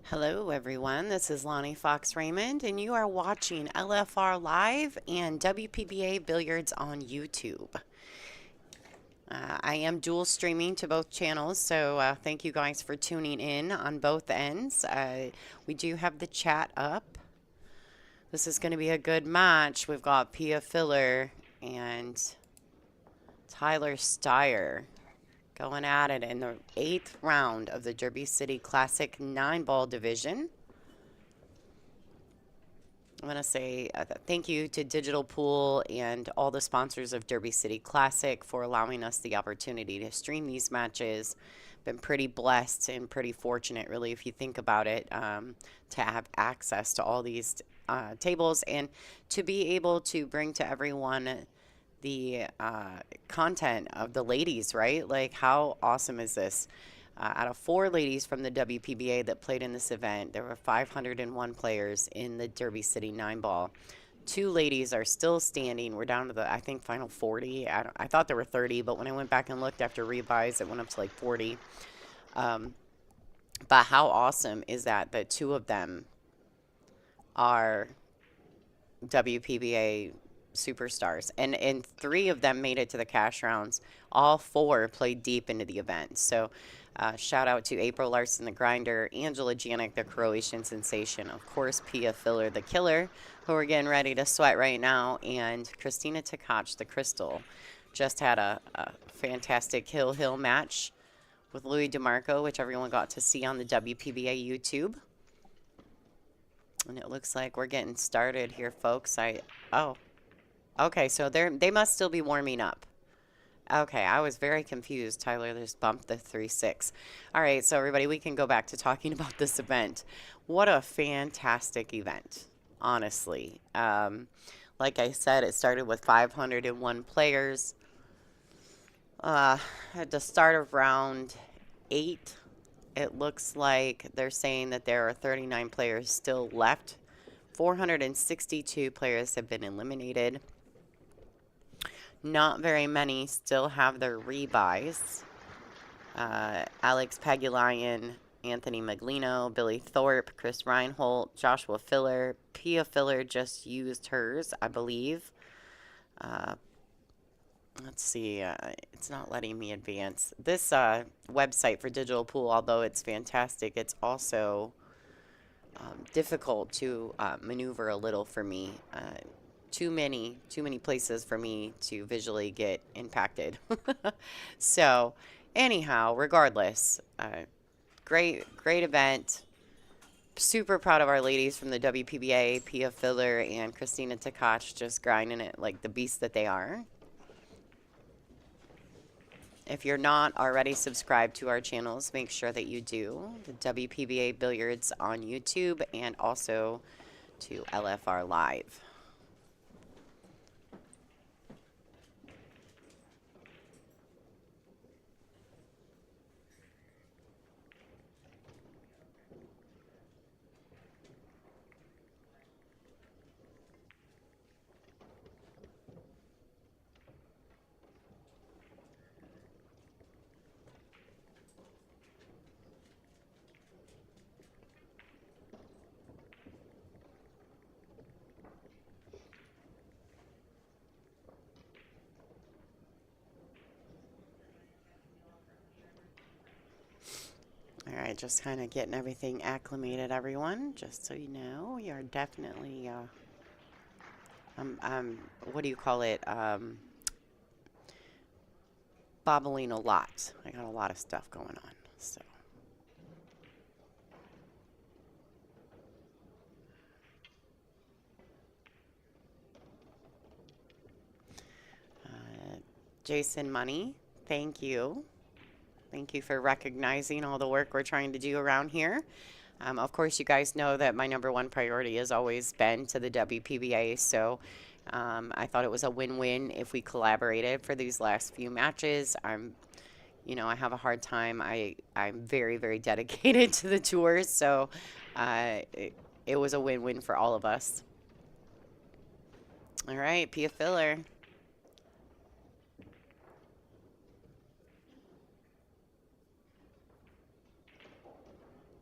Hello, everyone. This is Lonnie Fox Raymond, and you are watching LFR Live and WPBA Billiards on YouTube. I am dual streaming to both channels, so thank you guys for tuning in on both ends. We do have the chat up. This is going to be a good match. We've got Pia Filler and Tyler Styer going at it in the 8th round of the Derby City Classic 9-ball division. I want to say thank you to Digital Pool and all the sponsors of Derby City Classic for allowing us the opportunity to stream these matches. Been pretty blessed and pretty fortunate, really, if you think about it, to have access to all these tables and to be able to bring to everyone the content of the ladies, right? Like, how awesome is this? Out of 4 ladies from the WPBA that played in this event, there were 501 players in the Derby City 9-ball. 2 ladies are still standing. We're down to the, I think, final 40. I thought there were 30, but when I went back and looked after rebuys, it went up to like 40. But how awesome is that 2 of them are WPBA superstars, and 3 of them made it to the cash rounds. All 4 played deep into the event. So shout out to April Larson, the grinder, Angela Janik, the Croatian sensation, of course Pia Filler, the killer, who are getting ready to sweat right now, and Christina Tkach, the crystal. Just had a fantastic hill match with Louis DeMarco, which everyone got to see on the WPBA YouTube. And it looks like we're getting started here, folks. Okay, so they must still be warming up. Okay, I was very confused. Tyler just bumped the 3-6. All right, so everybody, we can go back to talking about this event. What a fantastic event, honestly. Like I said, it started with 501 players. At the start of round 8, it looks like they're saying that there are 39 players still left. 462 players have been eliminated. Not very many still have their rebuys. Alex Pagulayan, Anthony Maglino, Billy Thorpe, Chris Reinhold, Joshua Filler. Pia Filler just used hers, I believe. Let's see. It's not letting me advance. This website for Digital Pool, although it's fantastic, it's also difficult to maneuver a little for me. Too many places for me to visually get impacted. So anyhow, regardless, great event. Super proud of our ladies from the WPBA, Pia Filler and Christina Tkach, just grinding it like the beasts that they are. If you're not already subscribed to our channels, make sure that you do. The WPBA Billiards on YouTube and also to LFR Live. All right, just kind of getting everything acclimated, everyone. Just so you know, we are definitely, what do you call it? Bobbling a lot. I got a lot of stuff going on, so. Jason Money, thank you. Thank you for recognizing all the work we're trying to do around here. Of course, you guys know that my #1 priority has always been to the WPBA, so I thought it was a win-win if we collaborated for these last few matches. I have a hard time. I'm very, very dedicated to the tours, so it was a win-win for all of us. All right, Pia Filler.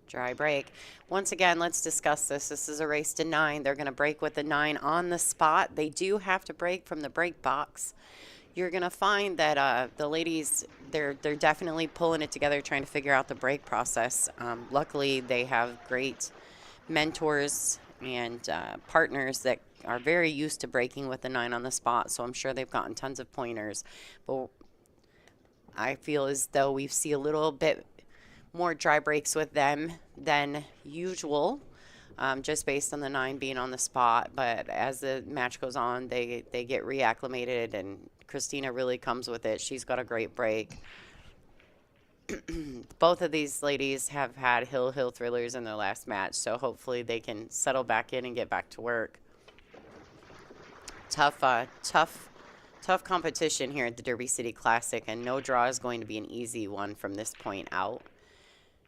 Dry break. Once again, let's discuss this. This is a race to 9. They're going to break with the 9 on the spot. They do have to break from the break box. You're going to find that the ladies, they're definitely pulling it together, trying to figure out the break process. Luckily, they have great mentors and partners that are very used to breaking with the 9 on the spot, so I'm sure they've gotten tons of pointers. But I feel as though we see a little bit more dry breaks with them than usual, just based on the 9 being on the spot. But as the match goes on, they get reacclimated, and Christina really comes with it. She's got a great break. Both of these ladies have had hill thrillers in their last match, so hopefully they can settle back in and get back to work. Tough competition here at the Derby City Classic, and no draw is going to be an easy one from this point out.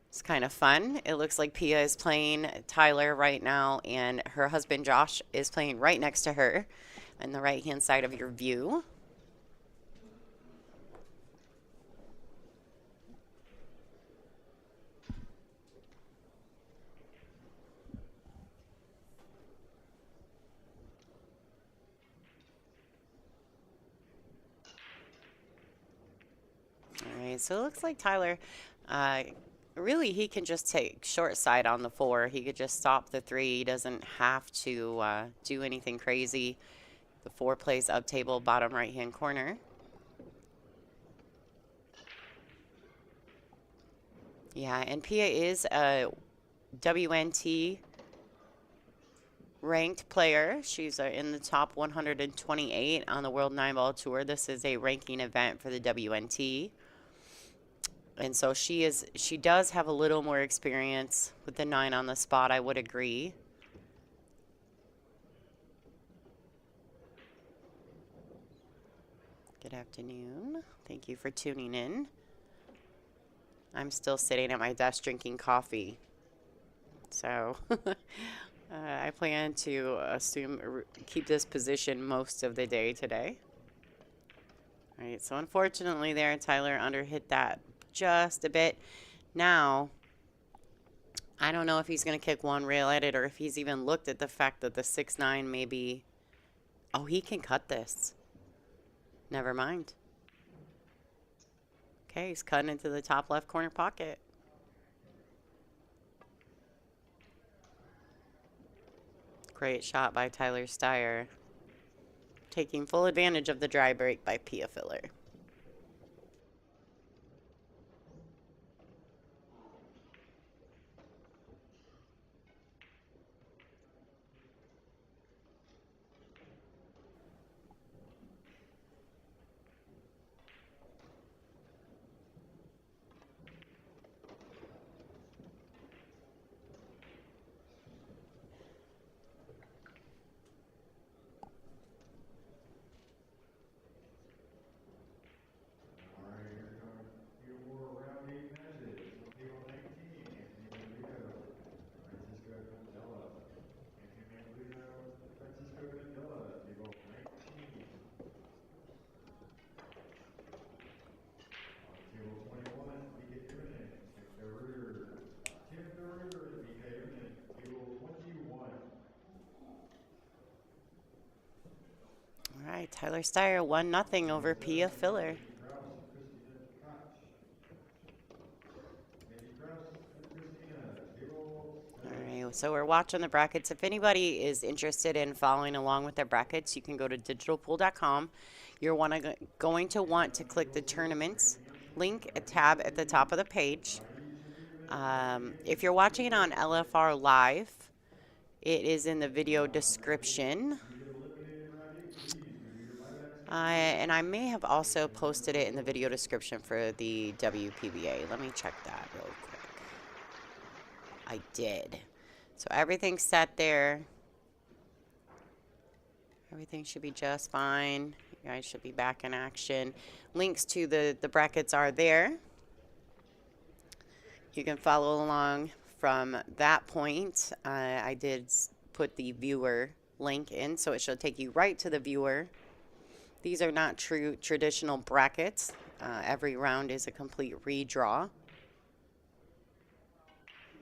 It's kind of fun. It looks like Pia is playing Tyler right now, and her husband Josh is playing right next to her on the right-hand side of your view. All right, so it looks like Tyler, really he can just take short side on the 4. He could just stop the 3. He doesn't have to do anything crazy. The 4 plays up table, bottom right-hand corner. Yeah, and Pia is a WNT ranked player. She's in the top 128 on the World 9-Ball Tour. This is a ranking event for the WNT. And so she does have a little more experience with the 9 on the spot, I would agree. Good afternoon. Thank you for tuning in. I'm still sitting at my desk drinking coffee. So I plan to keep this position most of the day today. All right, so unfortunately there, Tyler underhit that just a bit. Now, I don't know if he's going to kick one rail at it, or if he's even looked at the fact that the 6-9 maybe... Oh, he can cut this. Never mind. Okay, he's cutting into the top left corner pocket. Great shot by Tyler Styer. Taking full advantage of the dry break by Pia Filler. All right, Tyler Styer 1-0 over Pia Filler. All right, so we're watching the brackets. If anybody is interested in following along with their brackets, you can go to digitalpool.com. You're going to want to click the tournaments link, a tab at the top of the page. If you're watching it on LFR Live, it is in the video description. And I may have also posted it in the video description for the WPBA. Let me check that real quick. I did. So everything's set there. Everything should be just fine. You guys should be back in action. Links to the brackets are there. You can follow along from that point. I did put the viewer link in, so it should take you right to the viewer. These are not true traditional brackets. Every round is a complete redraw.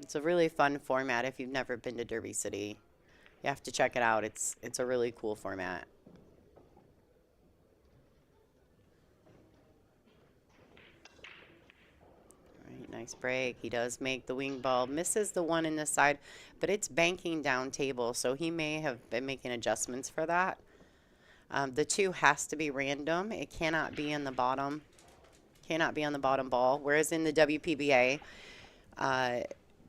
It's a really fun format if you've never been to Derby City. You have to check it out. It's a really cool format. All right, nice break. He does make the wing ball. Misses the one in the side, but it's banking down table, so he may have been making adjustments for that. The 2 has to be random. It cannot be in the bottom. Cannot be on the bottom ball. Whereas in the WPBA,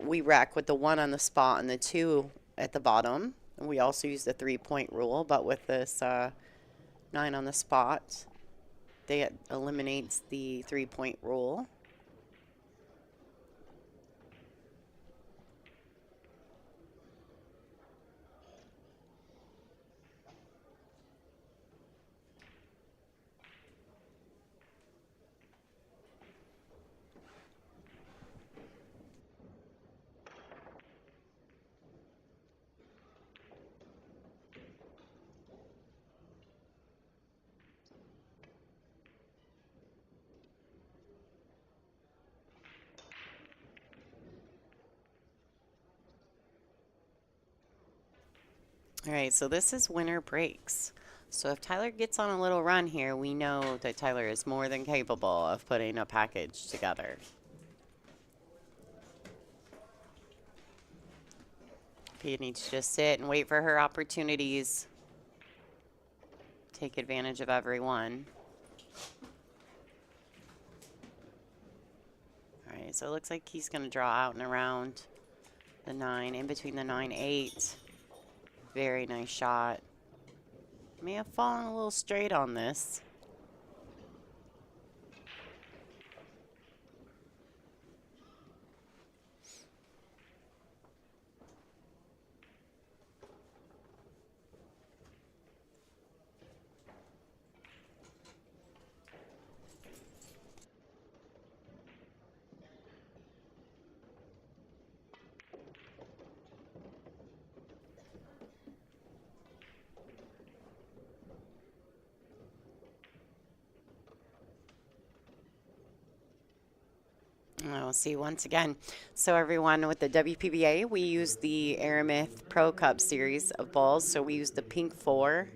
we rack with the 1 on the spot and the 2 at the bottom. And we also use the 3-point rule, but with this 9 on the spot, that eliminates the 3-point rule. All right, so this is winner breaks. So if Tyler gets on a little run here, we know that Tyler is more than capable of putting a package together. Pia needs to just sit and wait for her opportunities. Take advantage of everyone. All right, so it looks like he's going to draw out and around the 9, in between the 9-8. Very nice shot. May have fallen a little straight on this. We'll see once again. So everyone, with the WPBA, we use the Aramith Pro Cup series of balls. So we use the pink 4.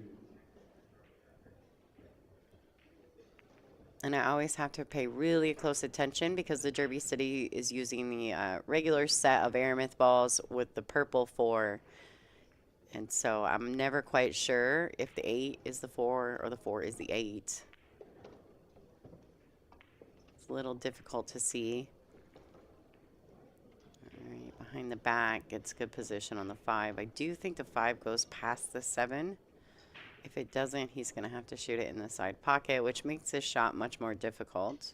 And I always have to pay really close attention because the Derby City is using the regular set of Aramith balls with the purple 4. And so I'm never quite sure if the 8 is the 4 or the 4 is the 8. It's a little difficult to see. All right, behind the back, it's good position on the 5. I do think the 5 goes past the 7. If it doesn't, he's going to have to shoot it in the side pocket, which makes this shot much more difficult.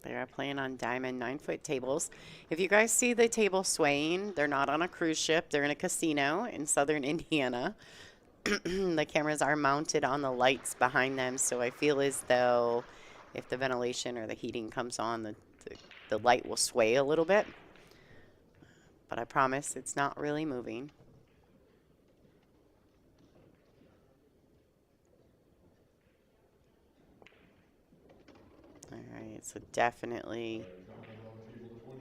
They are playing on diamond 9-foot tables. If you guys see the table swaying, they're not on a cruise ship. They're in a casino in southern Indiana. The cameras are mounted on the lights behind them, so I feel as though if the ventilation or the heating comes on, the light will sway a little bit. But I promise it's not really moving. All right, so definitely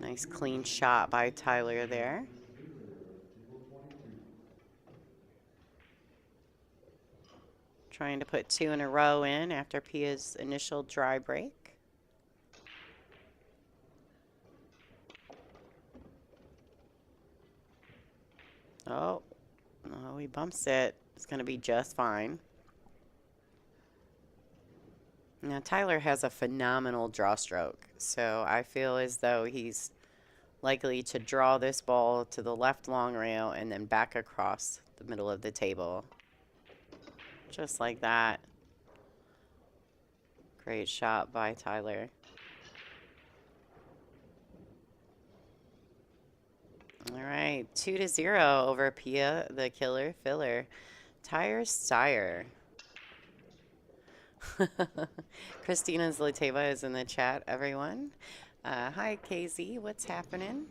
nice clean shot by Tyler there. Trying to put 2 in a row in after Pia's initial dry break. Oh, no, he bumps it. It's going to be just fine. Now, Tyler has a phenomenal draw stroke, so I feel as though he's likely to draw this ball to the left long rail and then back across the middle of the table. Just like that. Great shot by Tyler. All right, 2-0 over Pia, the killer filler. Styer. Christina Zlateva is in the chat, everyone. Hi, KZ. What's happening?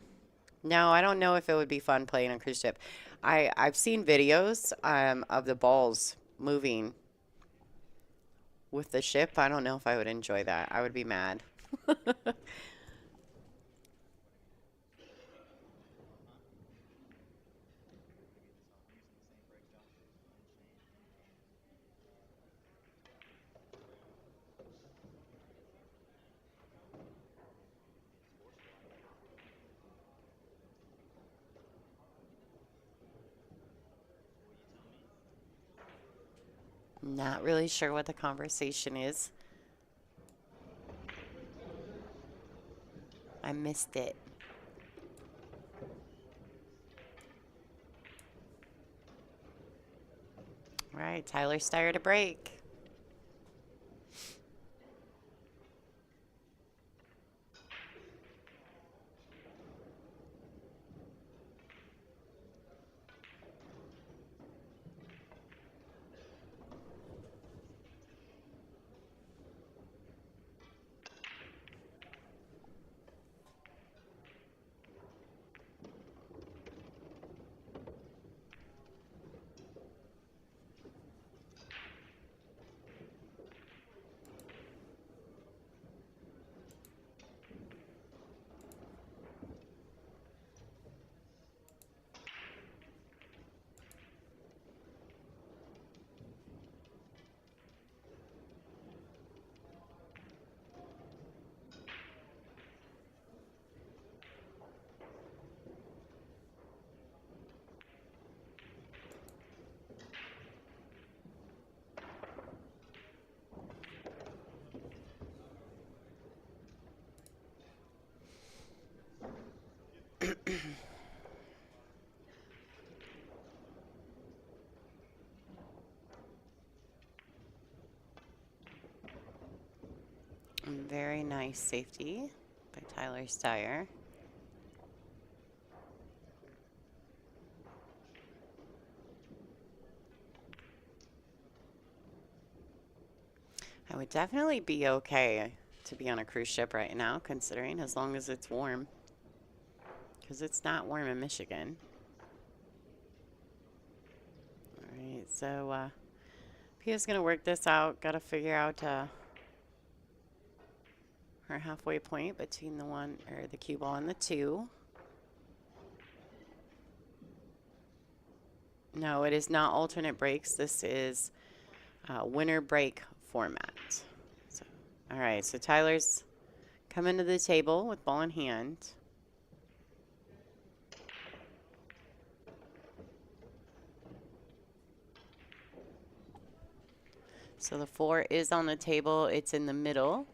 No, I don't know if it would be fun playing on cruise ship. I've seen videos of the balls moving with the ship, I don't know if I would enjoy that. I would be mad. Not really sure what the conversation is. I missed it. All right, Tyler Styer to break. Very nice safety by Tyler Styer. I would definitely be okay to be on a cruise ship right now, considering as long as it's warm. Because it's not warm in Michigan. Alright, so Pia's going to work this out. Got to figure out her halfway point between the one, or the cue ball and the two. No, it is not alternate breaks. This is winner break format. So, all right, so Tyler's coming to the table with ball in hand. So the 4 is on the table. It's in the middle.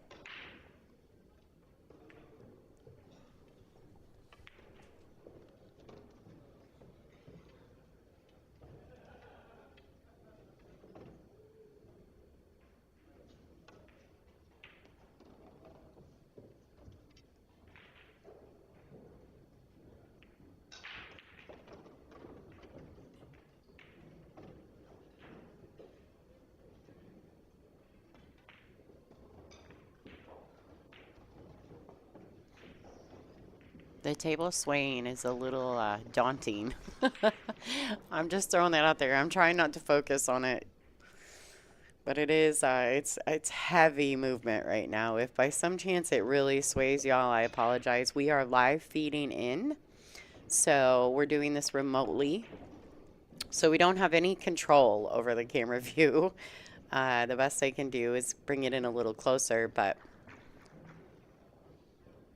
The table swaying is a little daunting. I'm just throwing that out there. I'm trying not to focus on it. But it is, it's heavy movement right now. If by some chance it really sways, y'all, I apologize. We are live feeding in. So we're doing this remotely. So we don't have any control over the camera view. The best I can do is bring it in a little closer, but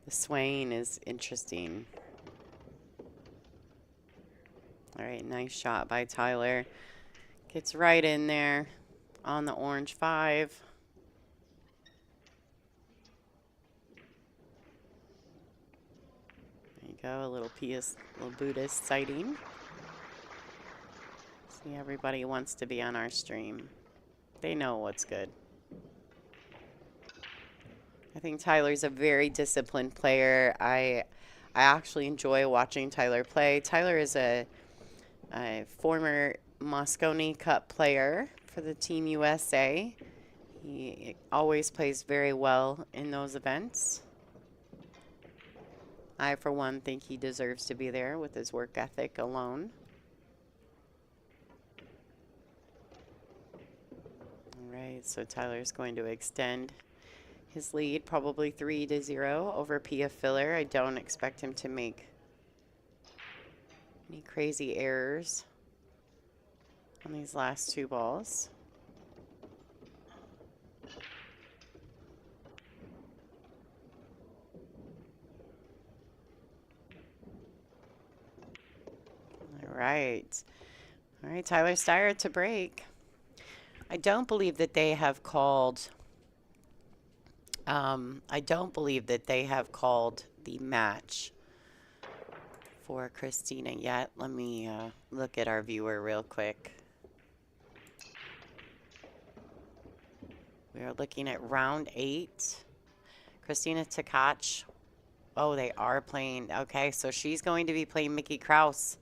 the swaying is interesting. All right, nice shot by Tyler. Gets right in there on the orange 5. There you go, a little Buddhist sighting. See, everybody wants to be on our stream. They know what's good. I think Tyler's a very disciplined player. I actually enjoy watching Tyler play. Tyler is a former Mosconi Cup player for the Team USA. He always plays very well in those events. I, for one, think he deserves to be there with his work ethic alone. All right, right, so Tyler's going to extend his lead, probably 3-0 over Pia Filler. I don't expect him to make any crazy errors on these last two balls. All right. All right, Tyler Styer to break. I don't believe that they have called the match for Christina yet. Let me look at our viewer real quick. We are looking at round 8. Christina Tkach. Oh, they are playing. Okay, so she's going to be playing Mickey Krauss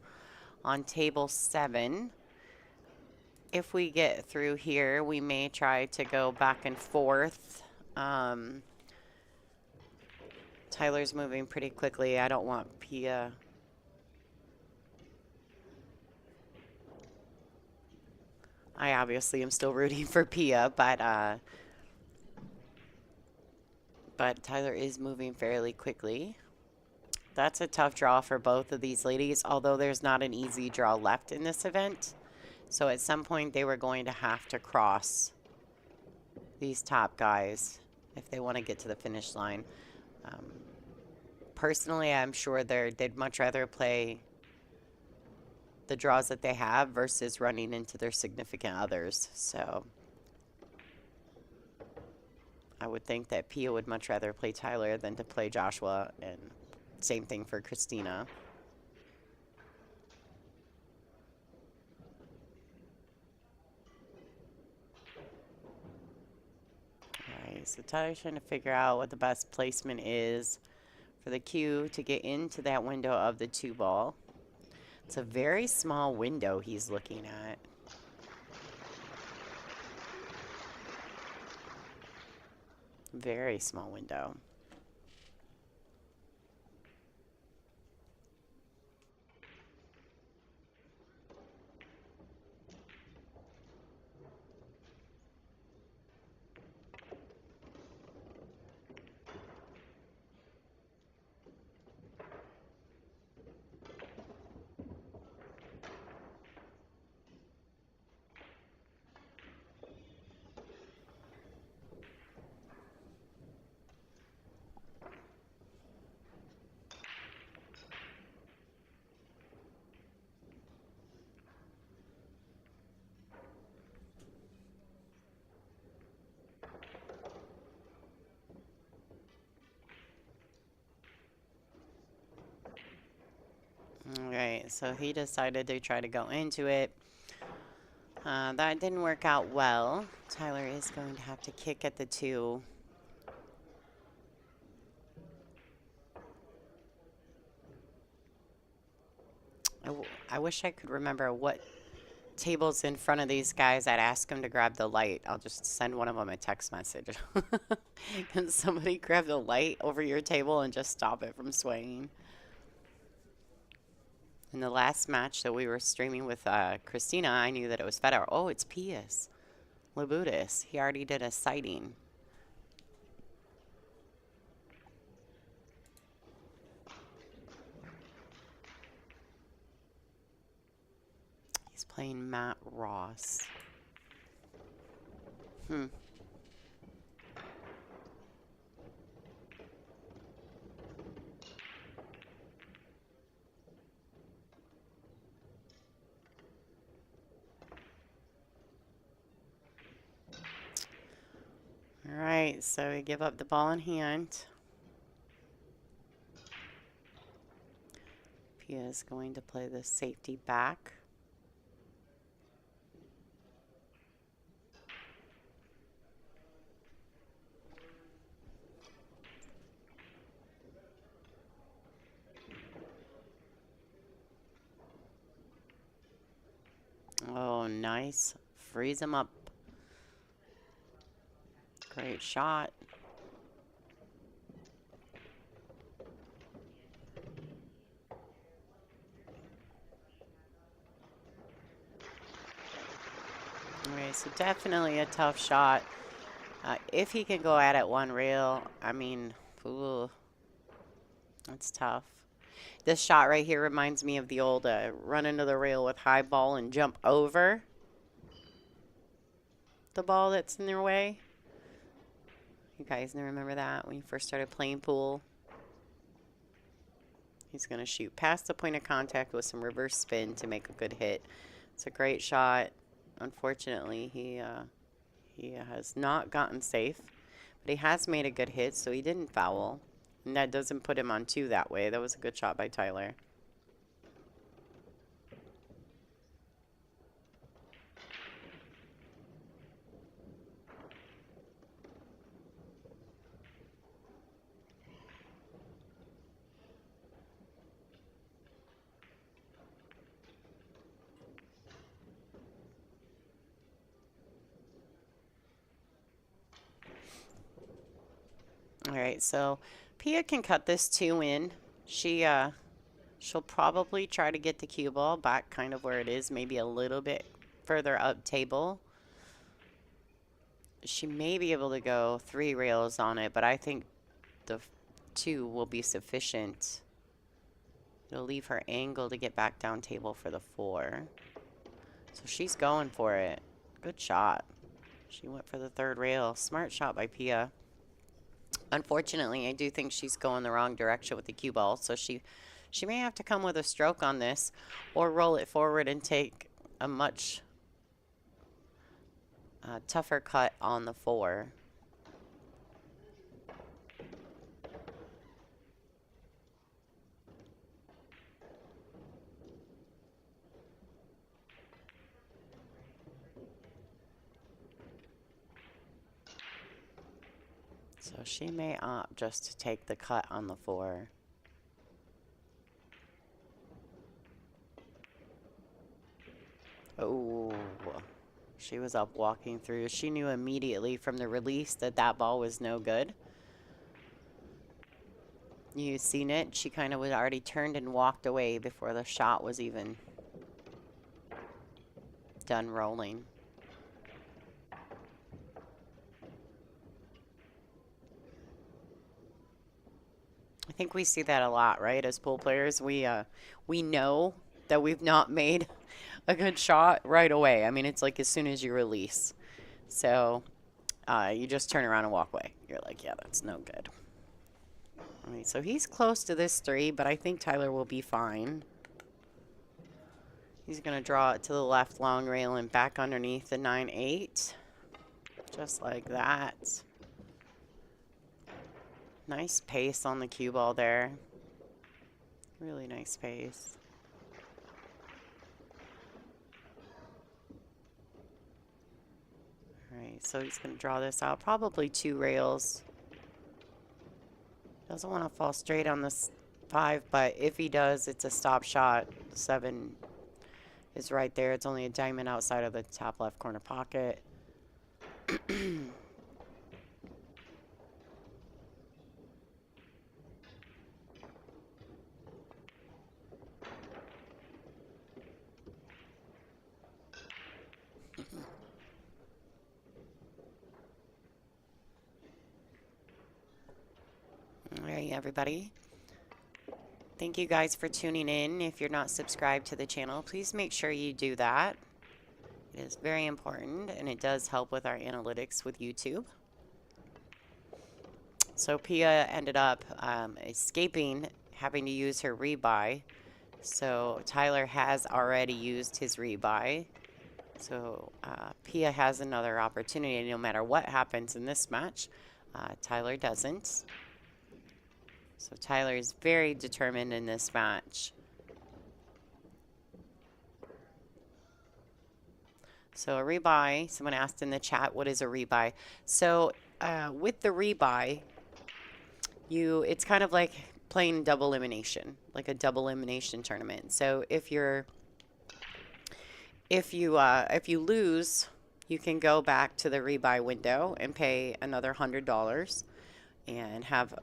on table 7. If we get through here, we may try to go back and forth. Tyler's moving pretty quickly. I don't want Pia. I obviously am still rooting for Pia, but Tyler is moving fairly quickly. That's a tough draw for both of these ladies, although there's not an easy draw left in this event. So at some point they were going to have to cross these top guys if they want to get to the finish line. Personally, I'm sure they'd much rather play the draws that they have versus running into their significant others. So I would think that Pia would much rather play Tyler than to play Joshua, and same thing for Christina. All right, so Tyler's trying to figure out what the best placement is for the cue to get into that window of the 2 ball. It's a very small window he's looking at. Very small window. All right, so he decided to try to go into it. That didn't work out well. Tyler is going to have to kick at the 2. I wish I could remember what tables in front of these guys. I'd ask them to grab the light. I'll just send one of them a text message. Can somebody grab the light over your table and just stop it from swaying? In the last match that we were streaming with Christina, I knew that it was Federer. Oh, it's Pius Labutis. He already did a sighting. He's playing Matt Ross. All right, so we give up the ball in hand. Pia is going to play the safety back. Oh, nice. Freeze him up. Great shot. Okay, so definitely a tough shot. If he can go at it one rail, I mean, ooh, that's tough. This shot right here reminds me of the old run into the rail with high ball and jump over the ball that's in their way. You guys remember that when you first started playing pool? He's going to shoot past the point of contact with some reverse spin to make a good hit. It's a great shot. Unfortunately, he has not gotten safe, but he has made a good hit, so he didn't foul. And that doesn't put him on 2 that way. That was a good shot by Tyler. All right, so Pia can cut this 2 in. She'll probably try to get the cue ball back kind of where it is, maybe a little bit further up table. She may be able to go 3 rails on it, but I think the 2 will be sufficient. It'll leave her angle to get back down table for the 4. So she's going for it. Good shot. She went for the 3rd rail. Smart shot by Pia. Unfortunately, I do think she's going the wrong direction with the cue ball, so she may have to come with a stroke on this or roll it forward and take a much tougher cut on the 4. So she may opt just to take the cut on the 4. Oh, she was up walking through. She knew immediately from the release that that ball was no good. You seen it? She kind of was already turned and walked away before the shot was even done rolling. I think we see that a lot, right? As pool players, we know that we've not made a good shot right away. I mean, it's like as soon as you release. So you just turn around and walk away. You're like, yeah, that's no good. All right, so he's close to this 3, but I think Tyler will be fine. He's going to draw it to the left long rail and back underneath the 9-8. Just like that. Nice pace on the cue ball there. Really nice pace. All right, so he's going to draw this out. Probably 2 rails. Doesn't want to fall straight on this 5, but if he does, it's a stop shot. 7 is right there. It's only a diamond outside of the top left corner pocket. All right, everybody. Thank you guys for tuning in. If you're not subscribed to the channel, please make sure you do that. It is very important, and it does help with our analytics with YouTube. So Pia ended up escaping having to use her rebuy. So Tyler has already used his rebuy. So Pia has another opportunity no matter what happens in this match. Tyler doesn't. So Tyler is very determined in this match. So a rebuy, someone asked in the chat, what is a rebuy? So with the rebuy, it's kind of like playing double elimination, like a double elimination tournament. So if you lose, you can go back to the rebuy window and pay another $100 and have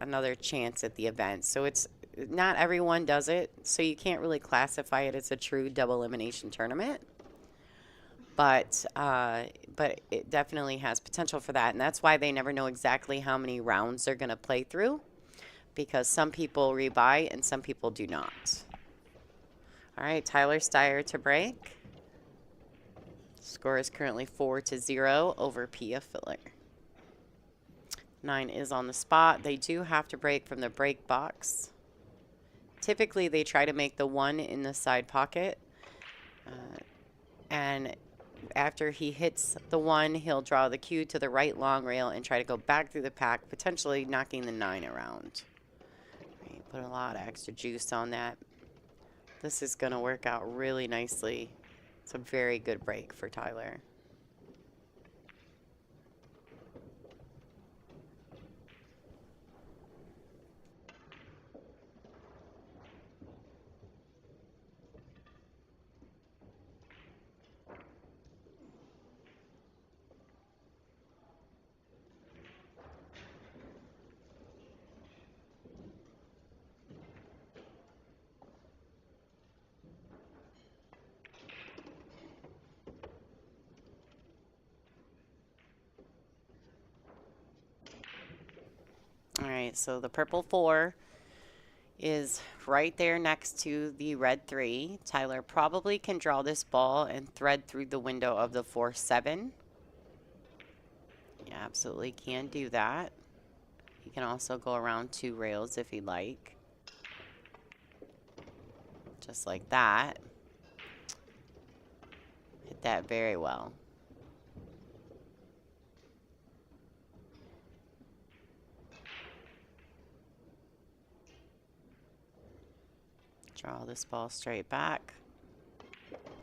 another chance at the event. So it's not everyone does it, so you can't really classify it as a true double elimination tournament. but it definitely has potential for that, and that's why they never know exactly how many rounds they're going to play through, because some people rebuy and some people do not. All right, Tyler Styer to break. Score is currently 4-0 over Pia Filler. 9 is on the spot. They do have to break from the break box. Typically, they try to make the 1 in the side pocket. And after he hits the 1, he'll draw the cue to the right long rail and try to go back through the pack, potentially knocking the 9 around. Right, put a lot of extra juice on that. This is going to work out really nicely. It's a very good break for Tyler. All right, so the purple 4 is right there next to the red 3. Tyler probably can draw this ball and thread through the window of the 4-7. He absolutely can do that. He can also go around 2 rails if he'd like. Just like that. Hit that very well. Draw this ball straight back.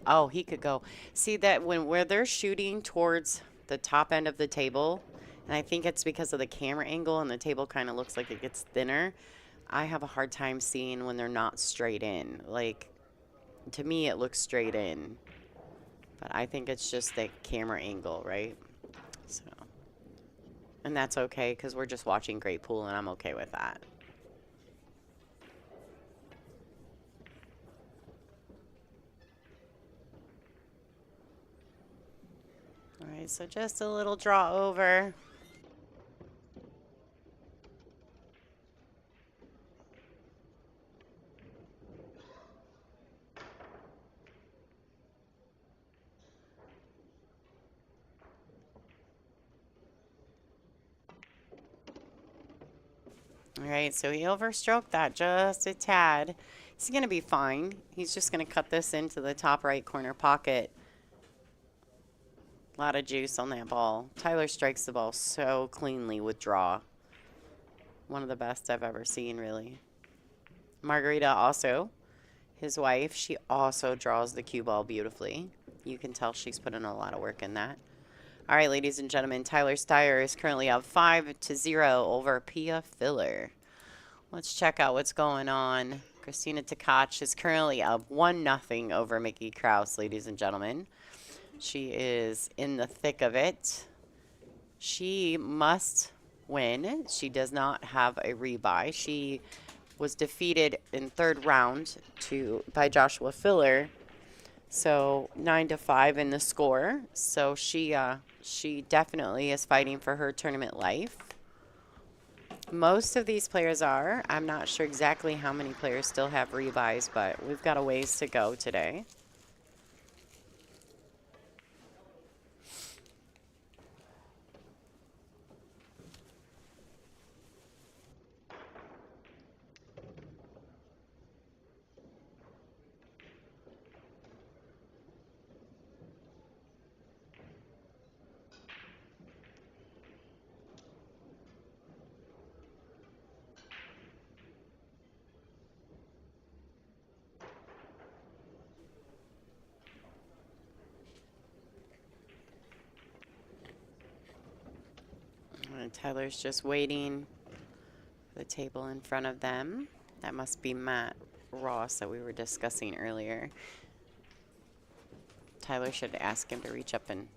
Oh, he could go. See that where they're shooting towards the top end of the table, and I think it's because of the camera angle and the table kind of looks like it gets thinner. I have a hard time seeing when they're not straight in. Like, to me, it looks straight in. But I think it's just the camera angle, right? So, and that's okay because we're just watching great pool, and I'm okay with that. All right, so just a little draw over. All right, so he overstroked that just a tad. He's going to be fine. He's just going to cut this into the top right corner pocket. A lot of juice on that ball. Tyler strikes the ball so cleanly with draw. One of the best I've ever seen, really. Margarita also, his wife, she also draws the cue ball beautifully. You can tell she's put in a lot of work in that. All right, ladies and gentlemen, Tyler Styer is currently up 5-0 over Pia Filler. Let's check out what's going on. Christina Tkach is currently up 1-0 over Mickey Krauss, ladies and gentlemen. She is in the thick of it. She must win. She does not have a rebuy. She was defeated in third round by Joshua Filler. So 9-5 in the score. So she definitely is fighting for her tournament life. Most of these players are. I'm not sure exactly how many players still have rebuys, but we've got a ways to go today. And Tyler's just waiting for the table in front of them. That must be Matt Ross that we were discussing earlier. Tyler should ask him to reach up and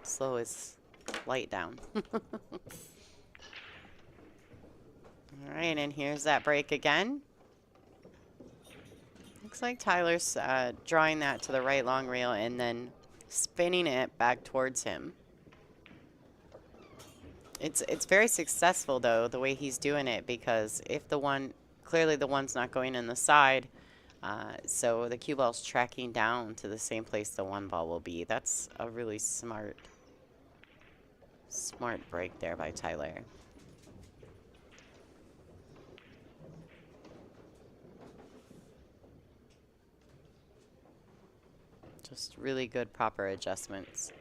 slow his light down. All right, and here's that break again. Looks like Tyler's drawing that to the right long rail and then spinning it back towards him. It's very successful though, the way he's doing it, because if the one, clearly the one's not going in the side, so the cue ball's tracking down to the same place the one ball will be. That's a really smart break there by Tyler. Just really good proper adjustments.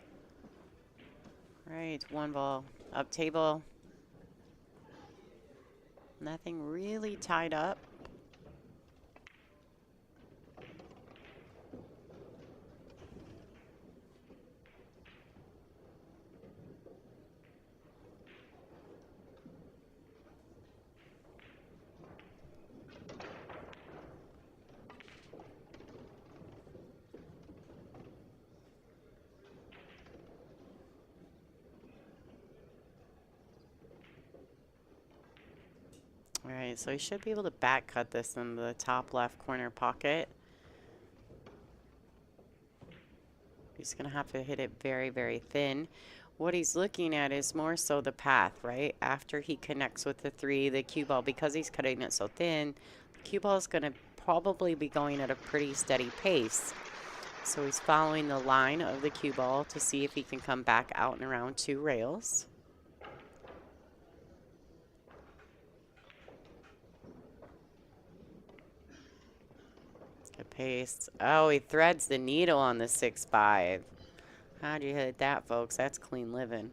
Right, one ball up table. Nothing really tied up. All right, so he should be able to back cut this in the top left corner pocket. He's going to have to hit it very, very thin. What he's looking at is more so the path, right? After he connects with the 3, the cue ball, because he's cutting it so thin, the cue ball is going to probably be going at a pretty steady pace. So he's following the line of the cue ball to see if he can come back out and around 2 rails. Good pace. Oh, he threads the needle on the 6-5. How'd you hit that, folks? That's clean living.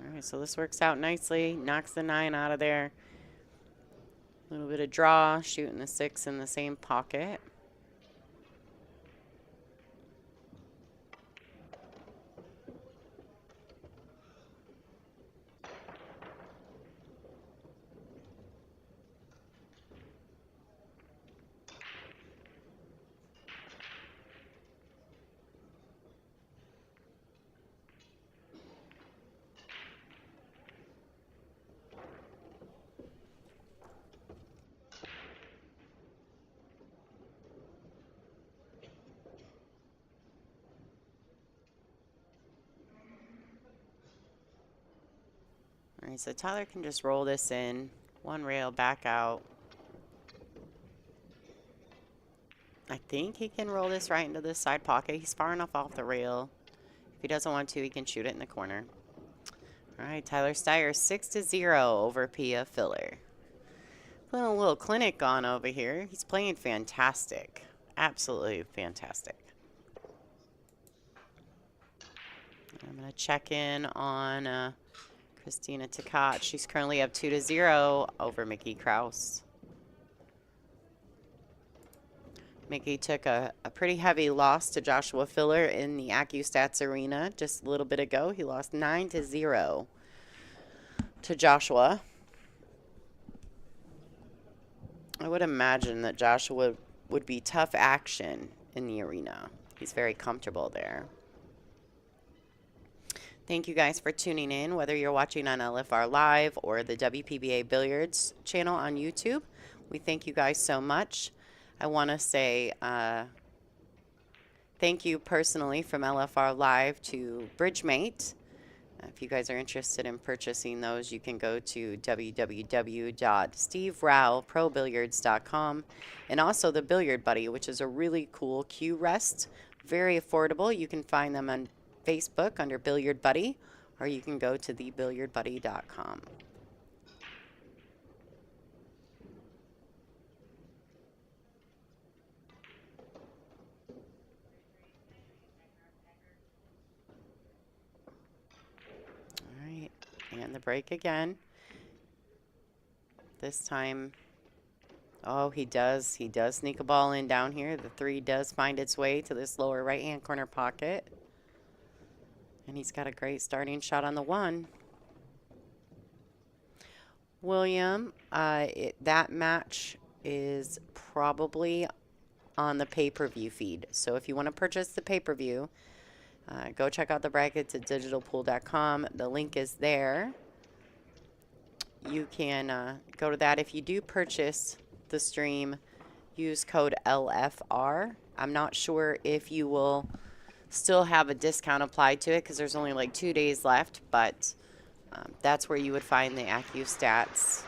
All right, so this works out nicely. Knocks the 9 out of there. A little bit of draw, shooting the 6 in the same pocket. All right, so Tyler can just roll this in. 1 rail, back out. I think he can roll this right into this side pocket. He's far enough off the rail. If he doesn't want to, he can shoot it in the corner. All right, Tyler Styer, 6-0 over Pia Filler. Putting a little clinic on over here. He's playing fantastic. Absolutely fantastic. I'm going to check in on Christina Tkach. She's currently up 2-0 over Mickey Krauss. Mickey took a pretty heavy loss to Joshua Filler in the AccuStats Arena just a little bit ago. He lost 9-0 to Joshua. I would imagine that Joshua would be tough action in the arena. He's very comfortable there. Thank you guys for tuning in, whether you're watching on LFR Live or the WPBA Billiards channel on YouTube. We thank you guys so much. I want to say thank you personally from LFR Live to Bridgemate. If you guys are interested in purchasing those, you can go to www.steveroweprobilliards.com, and also the Billiard Buddy, which is a really cool cue rest, very affordable. You can find them on Facebook under Billiard Buddy, or you can go to thebilliardbuddy.com. And the break again. This time, oh, he does sneak a ball in down here. The 3 does find its way to this lower right-hand corner pocket. And he's got a great starting shot on the 1. William, that match is probably on the pay-per-view feed. So if you want to purchase the pay-per-view, go check out the brackets at digitalpool.com. The link is there. You can go to that. If you do purchase the stream, use code LFR. I'm not sure if you will still have a discount applied to it because there's only like 2 days left, but that's where you would find the AccuStats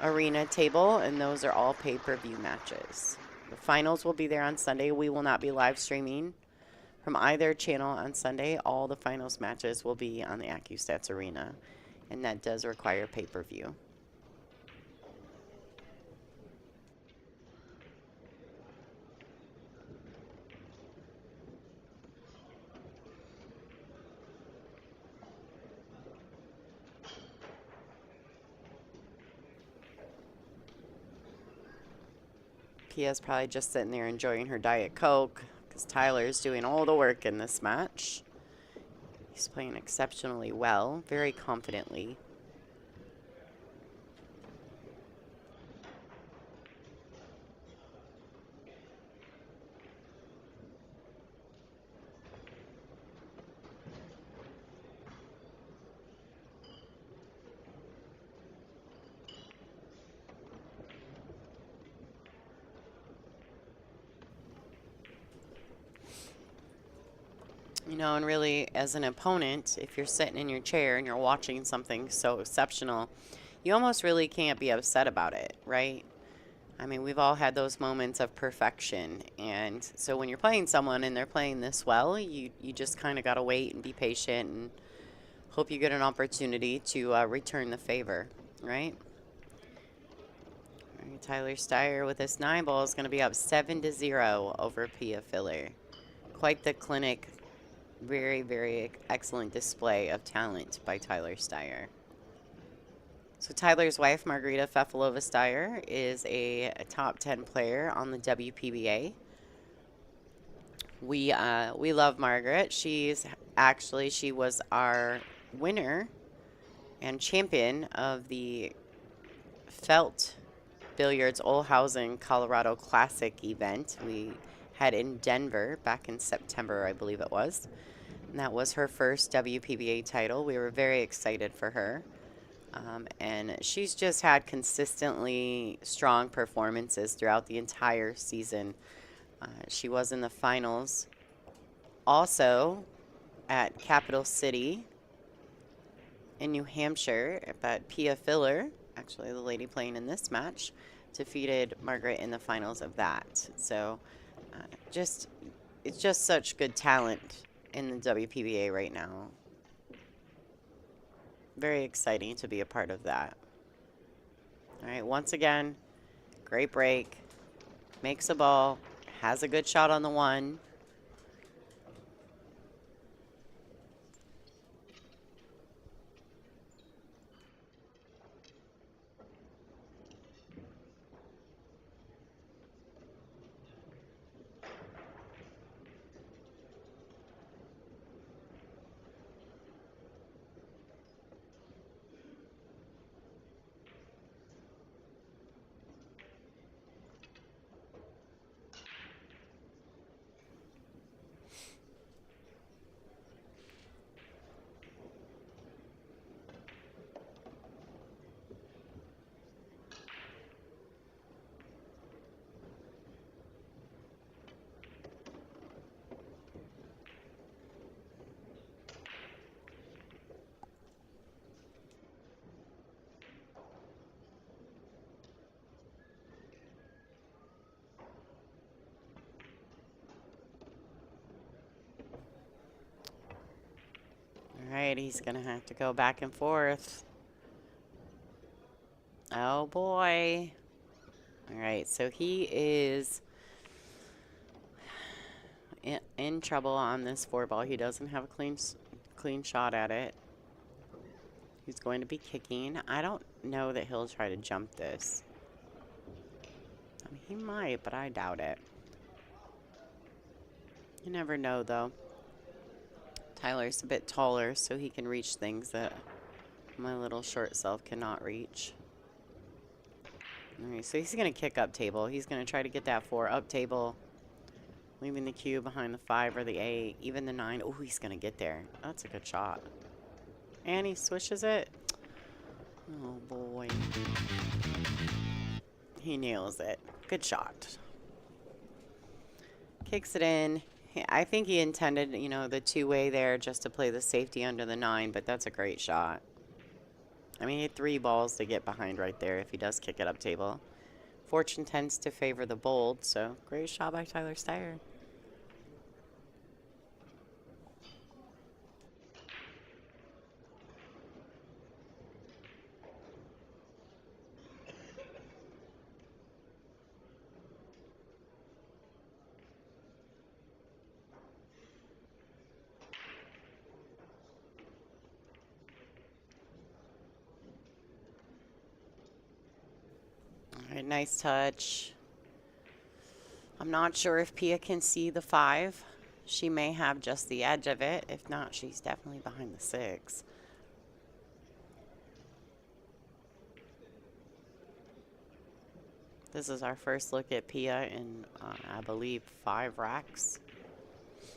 Arena table, and those are all pay-per-view matches. The finals will be there on Sunday. We will not be live streaming from either channel on Sunday. All the finals matches will be on the AccuStats Arena, and that does require pay-per-view. Pia's probably just sitting there enjoying her Diet Coke because Tyler's doing all the work in this match. He's playing exceptionally well, very confidently. You know, and really, as an opponent, if you're sitting in your chair and you're watching something so exceptional, you almost really can't be upset about it, right? I mean, we've all had those moments of perfection, and so when you're playing someone and they're playing this well, you just kind of got to wait and be patient and hope you get an opportunity to return the favor, right? All right, Tyler Styer with this 9 ball is going to be up 7-0 over Pia Filler. Quite the clinic. Very, very excellent display of talent by Tyler Styer. So Tyler's wife, Margarita Fefalova Styer, is a top 10 player on the WPBA. We love Margaret. She was our winner and champion of the Felt Billiards Olhausen Colorado Classic event we had in Denver back in September, I believe it was. And that was her first WPBA title. We were very excited for her. And she's just had consistently strong performances throughout the entire season. She was in the finals also at Capital City in New Hampshire, but Pia Filler, actually the lady playing in this match, defeated Margaret in the finals of that. So it's just such good talent in the WPBA right now. Very exciting to be a part of that. All right, once again, great break. Makes a ball, has a good shot on the 1. All right, he's going to have to go back and forth. Oh, boy. All right, so he is in trouble on this 4 ball. He doesn't have a clean shot at it. He's going to be kicking. I don't know that he'll try to jump this. I mean, he might, but I doubt it. You never know, though. Tyler's a bit taller, so he can reach things that my little short self cannot reach. All right, so he's going to kick up table. He's going to try to get that 4 up table, leaving the cue behind the 5 or the 8, even the 9. Oh, he's going to get there. That's a good shot. And he swishes it. Oh, boy. He nails it. Good shot. Kicks it in. I think he intended, you know, the two-way there just to play the safety under the 9, but that's a great shot. I mean, he had 3 balls to get behind right there if he does kick it up table. Fortune tends to favor the bold, so great shot by Tyler Styer. All right, nice touch. I'm not sure if Pia can see the 5. She may have just the edge of it. If not, she's definitely behind the 6. This is our first look at Pia in, I believe, 5 racks.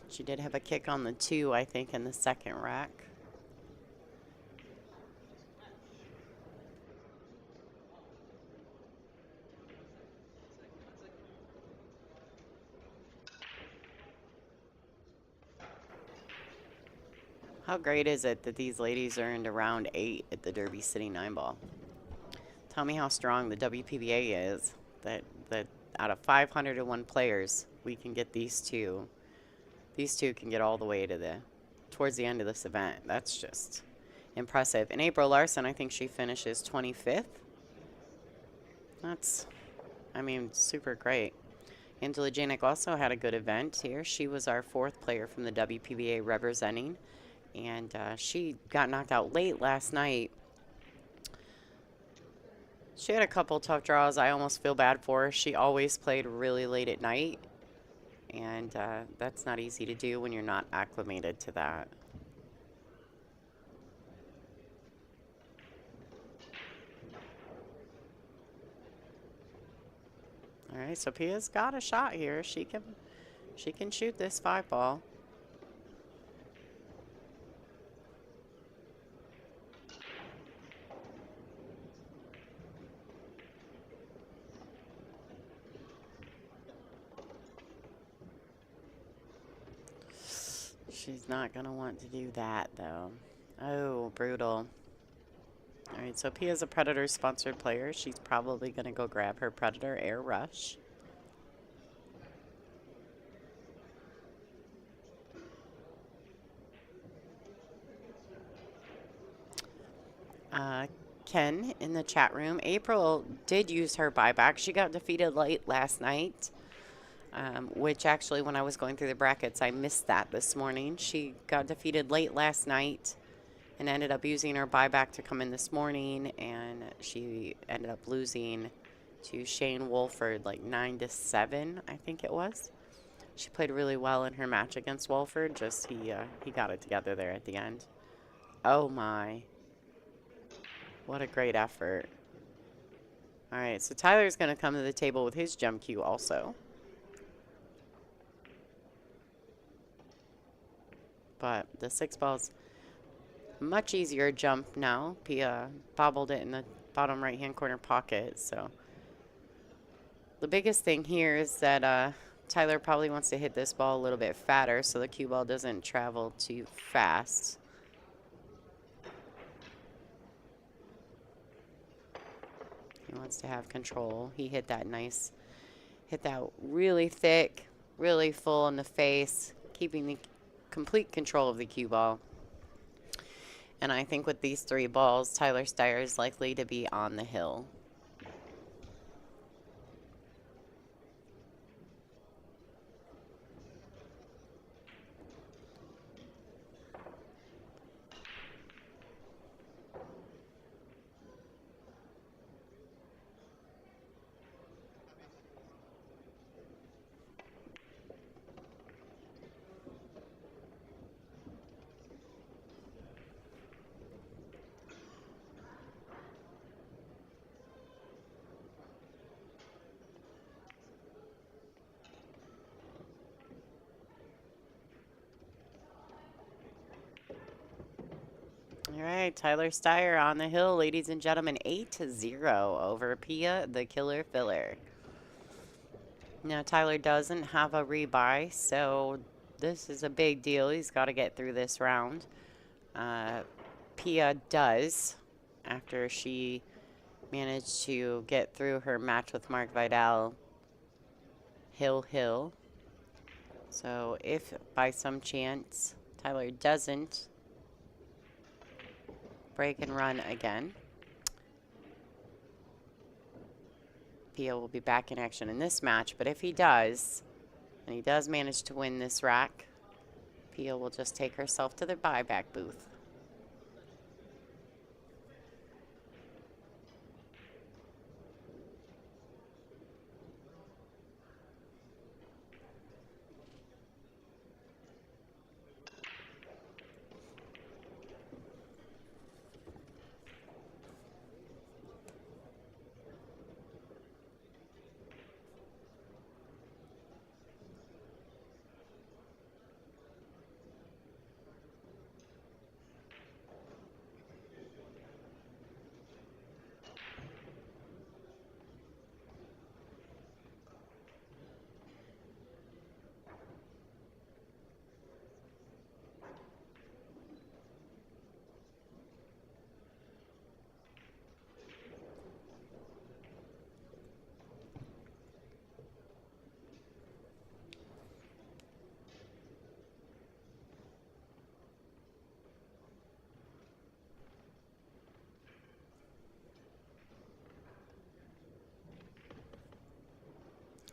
She did have a kick on the 2, I think, in the second rack. How great is it that these ladies are into round 8 at the Derby City 9-ball? Tell me how strong the WPBA is. That out of 501 players, we can get these two. These two can get all the way to towards the end of this event. That's just impressive. And April Larson, I think she finishes 25th. That's, I mean, super great. Angela Janik also had a good event here. She was our 4th player from the WPBA representing. And she got knocked out late last night. She had a couple tough draws. I almost feel bad for her. She always played really late at night. And that's not easy to do when you're not acclimated to that. All right, so Pia's got a shot here. She can shoot this 5-ball. She's not going to want to do that, though. Oh, brutal. All right, so Pia's a Predator-sponsored player. She's probably going to go grab her Predator Air Rush. Ken in the chat room. April did use her buyback. She got defeated late last night. Which actually, when I was going through the brackets, I missed that this morning. She got defeated late last night and ended up using her buyback to come in this morning, and she ended up losing to Shane Wolford like 9-7, I think it was. She played really well in her match against Wolford, just he got it together there at the end. Oh my. What a great effort. All right, so Tyler's going to come to the table with his jump cue also. But the 6-ball's much easier jump now. Pia bobbled it in the bottom right-hand corner pocket. So the biggest thing here is that Tyler probably wants to hit this ball a little bit fatter so the cue ball doesn't travel too fast. He wants to have control. He hit that nice, hit that really thick, really full in the face, keeping the complete control of the cue ball. And I think with these 3 balls, Tyler Styer is likely to be on the hill. right, Tyler Styer on the hill, ladies and gentlemen, 8-0 over Pia, the killer filler. Now, Tyler doesn't have a rebuy, so this is a big deal. He's got to get through this round. Pia does, after she managed to get through her match with Mark Vidal, hill. So if by some chance Tyler doesn't break and run again, Pia will be back in action in this match. But if he does, and he does manage to win this rack, Pia will just take herself to the buyback booth.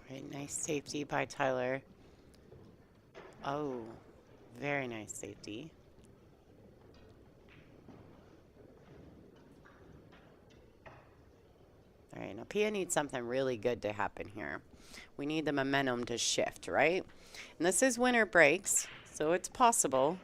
All right, nice safety by Tyler. Oh, very nice safety. All right, now Pia needs something really good to happen here. We need the momentum to shift, right? And this is winner breaks, so it's possible.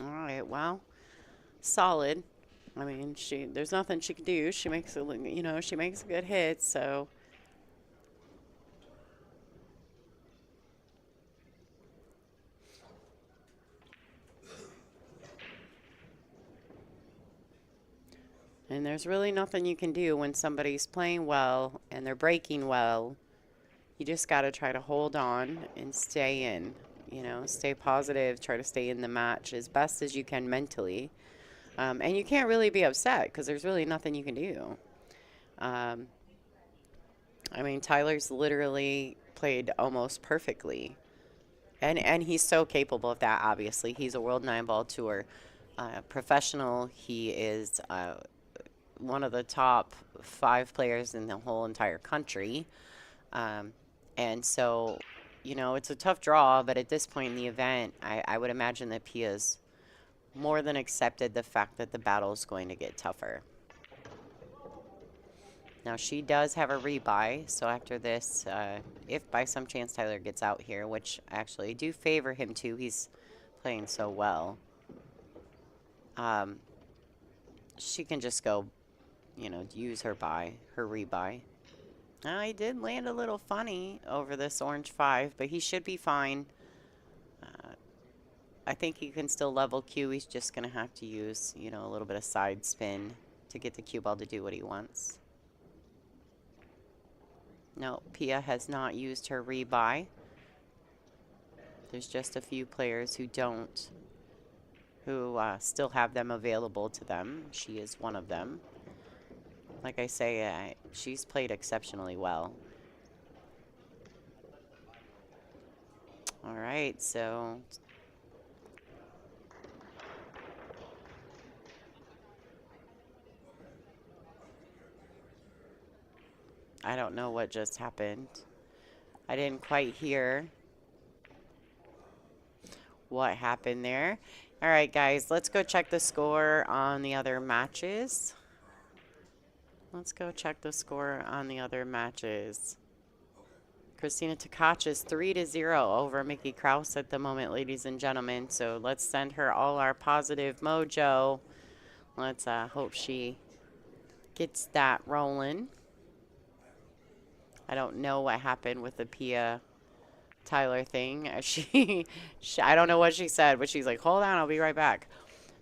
All right, well, solid. I mean, there's nothing she can do. She makes she makes a good hit, so. And there's really nothing you can do when somebody's playing well and they're breaking well. You just got to try to hold on and stay in, stay positive, try to stay in the match as best as you can mentally. And you can't really be upset because there's really nothing you can do. I mean, Tyler's literally played almost perfectly. And he's so capable of that, obviously. He's a World 9-Ball Tour professional. He is one of the top 5 players in the whole entire country. And so, it's a tough draw, but at this point in the event, I would imagine that Pia's more than accepted the fact that the battle is going to get tougher. Now, she does have a rebuy, so after this, if by some chance Tyler gets out here, which actually I do favor him to, he's playing so well, she can just go, use her rebuy. He did land a little funny over this orange 5, but he should be fine. I think he can still level Q. He's just going to have to use, a little bit of side spin to get the cue ball to do what he wants. No, Pia has not used her rebuy. There's just a few players who don't, who still have them available to them. She is one of them. Like I say, she's played exceptionally well. All right, so I don't know what just happened. I didn't quite hear what happened there. All right, guys, let's go check the score on the other matches. Let's go check the score on the other matches. Christina Tkach is 3-0 over Mickey Krauss at the moment, ladies and gentlemen. So let's send her all our positive mojo. Let's hope she gets that rolling. I don't know what happened with the Pia Tyler thing. I don't know what she said, but she's like, hold on, I'll be right back.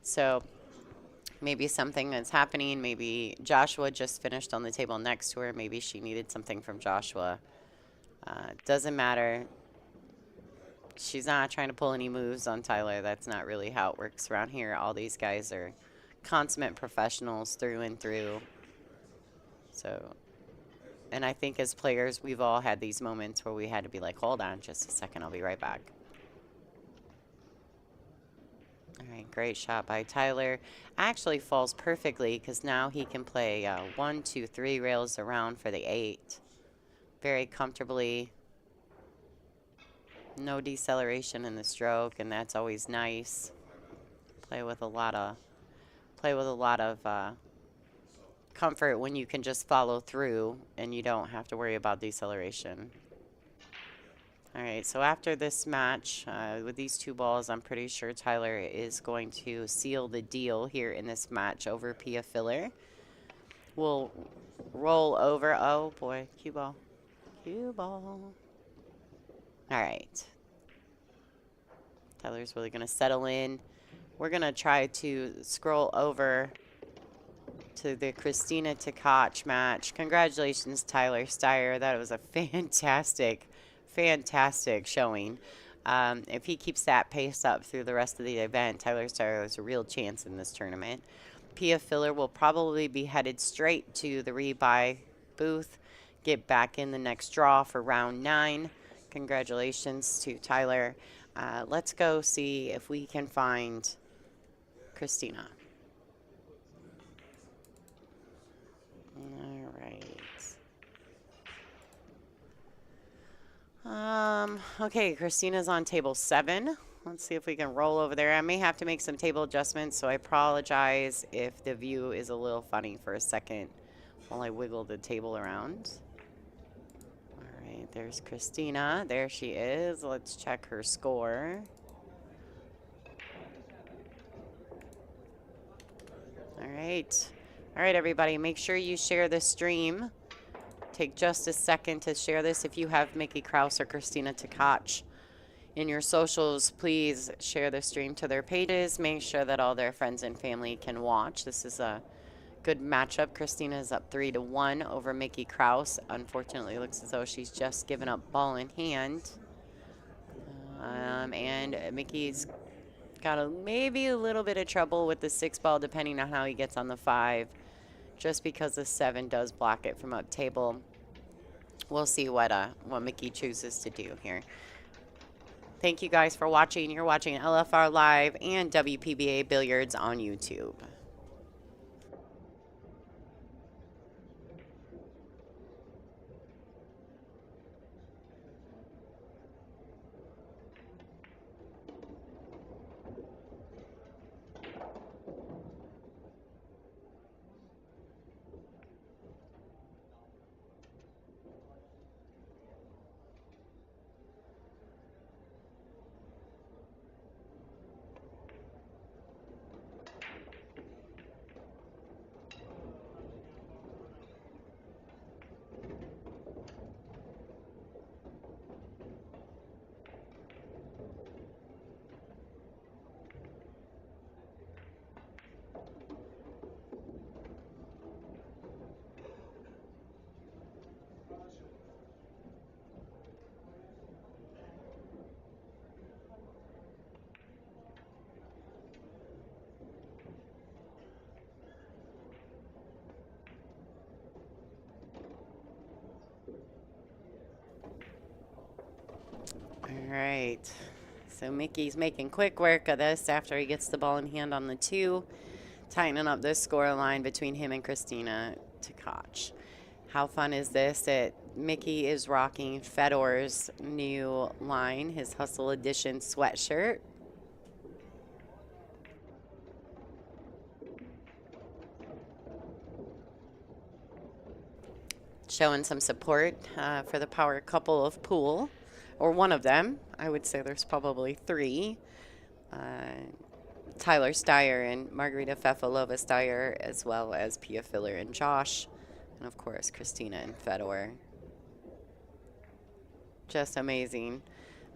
So maybe something that's happening. Maybe Joshua just finished on the table next to her. Maybe she needed something from Joshua. Doesn't matter. She's not trying to pull any moves on Tyler. That's not really how it works around here. All these guys are consummate professionals through and through. So, and I think as players, we've all had these moments where we had to be like, hold on just a second, I'll be right back. All right, great shot by Tyler. Actually falls perfectly because now he can play 1, 2, 3 rails around for the 8. Very comfortably. No deceleration in the stroke, and that's always nice. Play with a lot of comfort when you can just follow through and you don't have to worry about deceleration. All right, so after this match, with these 2 balls, I'm pretty sure Tyler is going to seal the deal here in this match over Pia Filler. We'll roll over. Oh, boy, cue ball. Cue ball. All right. Tyler's really going to settle in. We're going to try to scroll over to the Christina Tkach match. Congratulations, Tyler Styer. That was a fantastic showing. If he keeps that pace up through the rest of the event, Tyler Styer has a real chance in this tournament. Pia Filler will probably be headed straight to the Rebuy booth, get back in the next draw for round 9. Congratulations to Tyler. Let's go see if we can find Christina. All right. Okay, Christina's on table 7. Let's see if we can roll over there. I may have to make some table adjustments, so I apologize if the view is a little funny for a second while I wiggle the table around. All right, there's Christina. There she is. Let's check her score. All right. All right, everybody, make sure you share this stream. Take just a second to share this. If you have Mickey Krauss or Christina Tkach in your socials, please share the stream to their pages. Make sure that all their friends and family can watch. This is a good matchup. Christina is up 3-1 over Mickey Krauss. Unfortunately, it looks as though she's just given up ball in hand. And Mickey's got maybe a little bit of trouble with the 6 ball, depending on how he gets on the 5, just because the 7 does block it from up table. We'll see what Mickey chooses to do here. Thank you guys for watching. You're watching LFR Live and WPBA Billiards on YouTube. All right, so Mickey's making quick work of this after he gets the ball in hand on the 2, tightening up this score line between him and Christina Tkach. How fun is this? That Mickey is rocking Fedor's new line, his Hustle Edition sweatshirt. Showing some support for the power couple of pool, or one of them. I would say there's probably three. Tyler Styer and Margarita Fefalova Styer, as well as Pia Filler and Josh, and of course Christina and Fedor. Just amazing,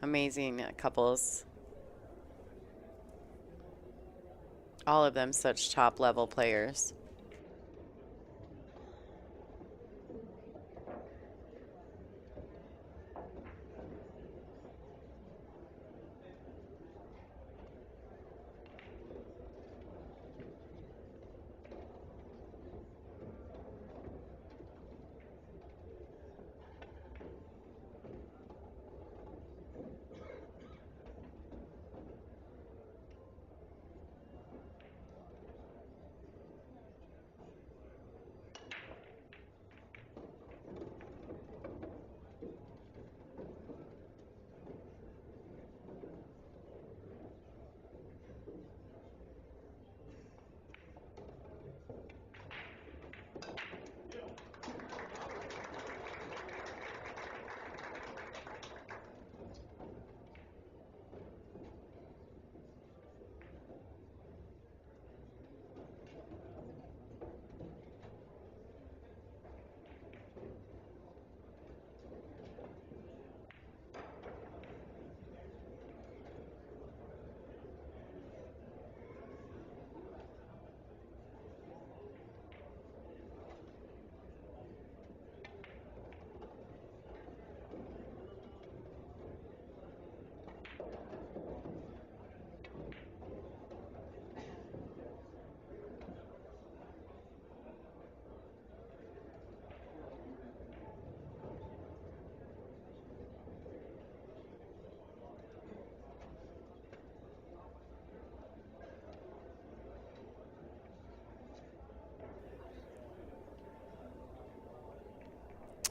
amazing couples. All of them such top level players.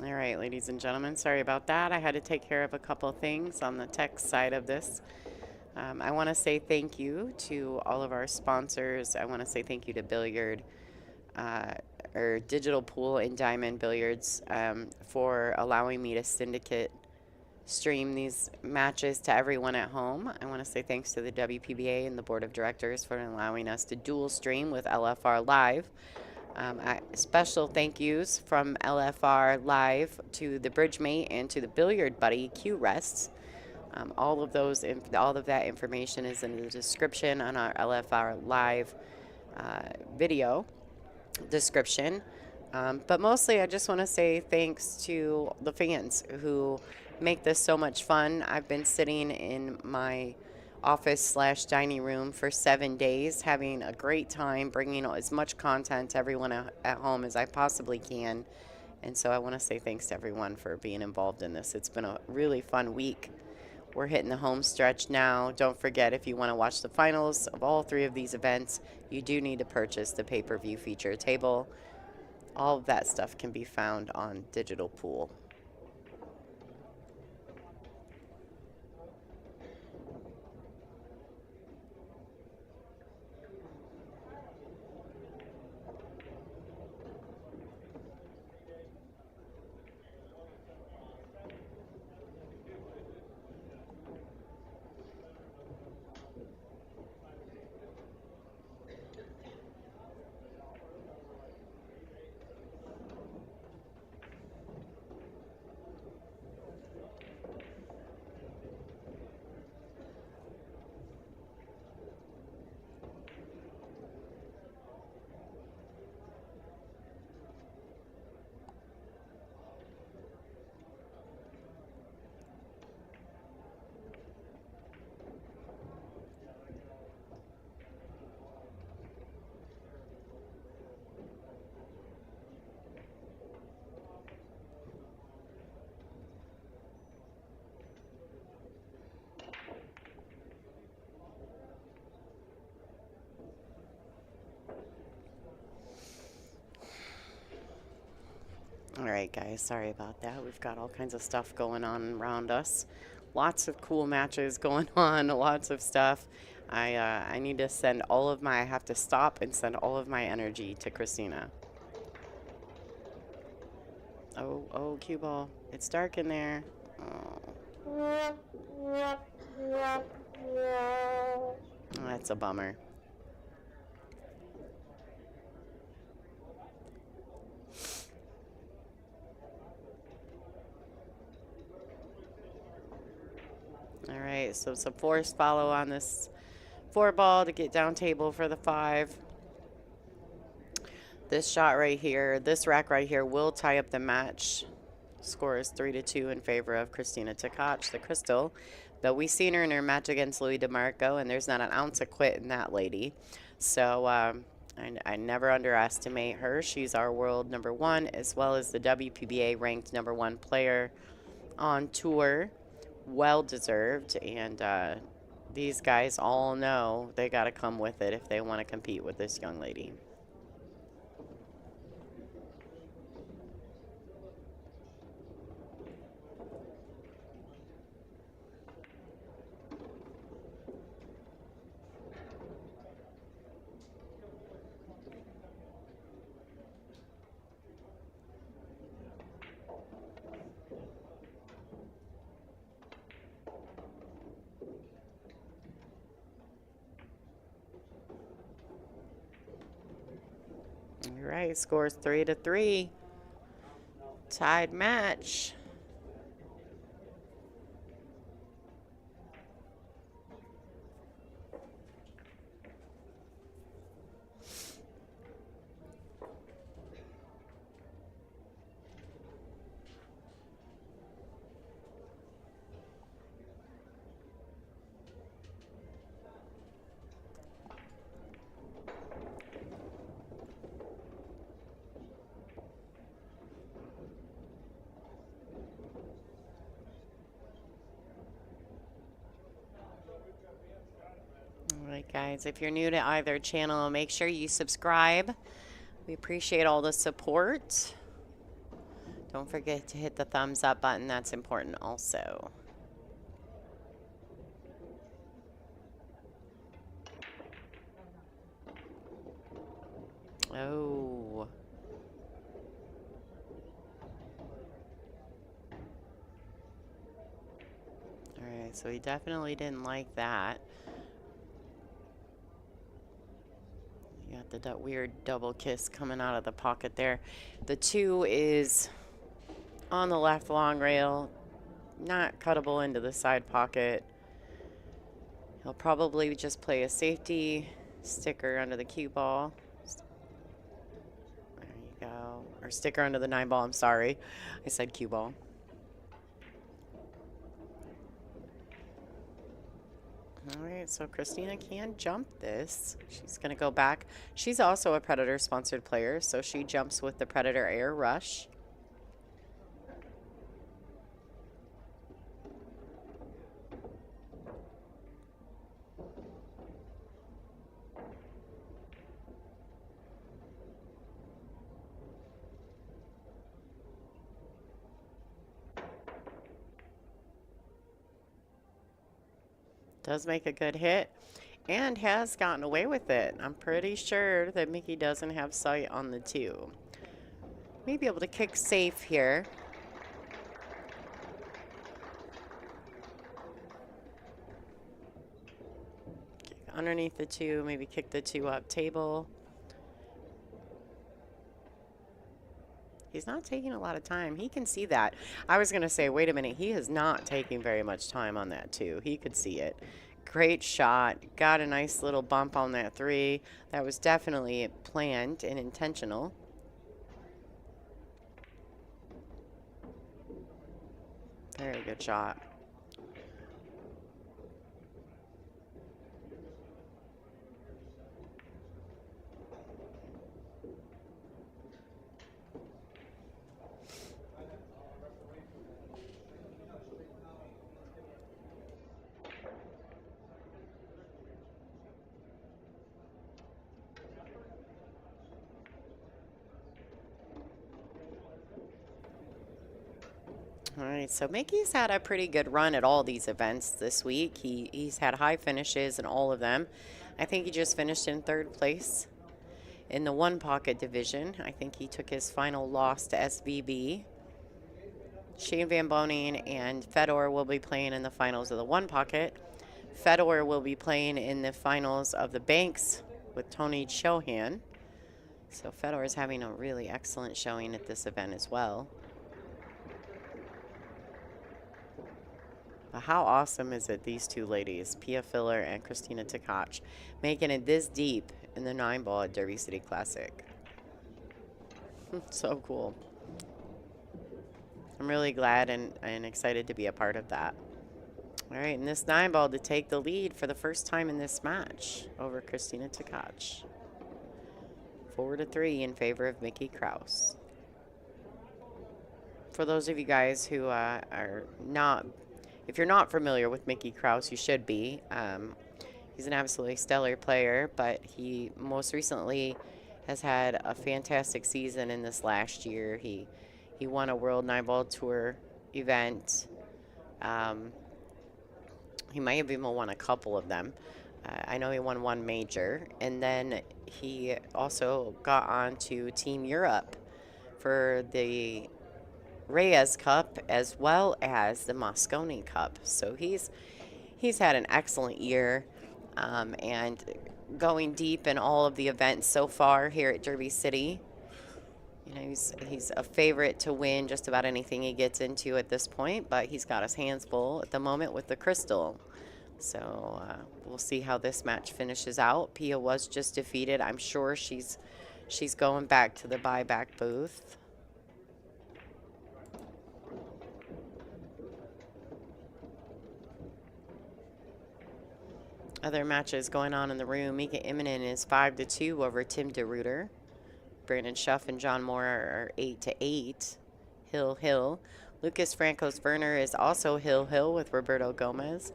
All right, ladies and gentlemen, sorry about that. I had to take care of a couple of things on the tech side of this. I want to say thank you to all of our sponsors. I want to say thank you to Billiard, uh, or Digital Pool and Diamond Billiards, for allowing me to syndicate stream these matches to everyone at home. I want to say thanks to the WPBA and the board of directors for allowing us to dual stream with LFR Live. Special thank yous from LFR Live to the Bridgemate and to the Billiard Buddy Q Rests. All of that information is in the description on our LFR Live video description. But mostly, I just want to say thanks to the fans who make this so much fun. I've been sitting in my office/dining room for 7 days, having a great time, bringing as much content to everyone at home as I possibly can. And so I want to say thanks to everyone for being involved in this. It's been a really fun week. We're hitting the home stretch now. Don't forget, if you want to watch the finals of all three of these events, you do need to purchase the pay-per-view feature table. All of that stuff can be found on Digital Pool. right, guys, sorry about that. We've got all kinds of stuff going on around us. Lots of cool matches going on, lots of stuff. I need to send all of my, I have to stop and send all of my energy to Christina. Oh, cue ball. It's dark in there. Oh, that's a bummer. All right, so some forced follow on this 4 ball to get down table for the 5. This shot right here, this rack right here will tie up the match. Score is 3-2 in favor of Christina Tkach, the Crystal. But we seen her in her match against Louis DeMarco, and there's not an ounce of quit in that lady. So I never underestimate her. She's our world #1, as well as the WPBA ranked #1 player on tour. Well deserved, and these guys all know they got to come with it if they want to compete with this young lady. All right, scores 3-3. Tied match. All right, guys, if you're new to either channel, make sure you subscribe. We appreciate all the support. Don't forget to hit the thumbs up button. That's important also. Oh. All right, so he definitely didn't like that. You got the weird double kiss coming out of the pocket there. The 2 is on the left long rail, not cuttable into the side pocket. He'll probably just play a safety sticker under the cue ball. There you go. Or sticker under the 9 ball, I'm sorry. I said cue ball. All right, so Christina can jump this. She's going to go back. She's also a Predator-sponsored player, so she jumps with the Predator Air Rush. Does make a good hit and has gotten away with it. I'm pretty sure that Mickey doesn't have sight on the 2. May be able to kick safe here. Kick underneath the 2, maybe kick the 2 up table. He's not taking a lot of time. He can see that. I was going to say, wait a minute. He is not taking very much time on that 2. He could see it. Great shot. Got a nice little bump on that 3. That was definitely planned and intentional. Very good shot. All right, so Mickey's had a pretty good run at all these events this week. He's had high finishes in all of them. I think he just finished in third place in the one pocket division. I think he took his final loss to SVB. Shane Van Boning and Fedor will be playing in the finals of the one pocket. Fedor will be playing in the finals of the Banks with Tony Chohan. So Fedor is having a really excellent showing at this event as well. But how awesome is it, these two ladies, Pia Filler and Christina Tkach, making it this deep in the 9-ball at Derby City Classic. So cool. I'm really glad and excited to be a part of that. All right, and this 9-ball to take the lead for the first time in this match over Christina Tkach. 4-3 in favor of Mickey Krauss. For those of you guys who are not, if you're not familiar with Mickey Krauss, you should be. He's an absolutely stellar player, but he most recently has had a fantastic season in this last year. He won a World 9-Ball Tour event. He might have even won a couple of them. I know he won one major. And then he also got on to Team Europe for the Reyes Cup as well as the Mosconi Cup. So he's had an excellent year and going deep in all of the events so far here at Derby City. You know, he's a favorite to win just about anything he gets into at this point, but he's got his hands full at the moment with the crystal. So we'll see how this match finishes out. Pia was just defeated. I'm sure she's going back to the buyback booth. Other matches going on in the room. Mika Immonen is 5-2 over Tim DeRuiter. Brandon Schuff and John Moore are 8-8. Hill. Lucas Francos Werner is also Hill with Roberto Gomez.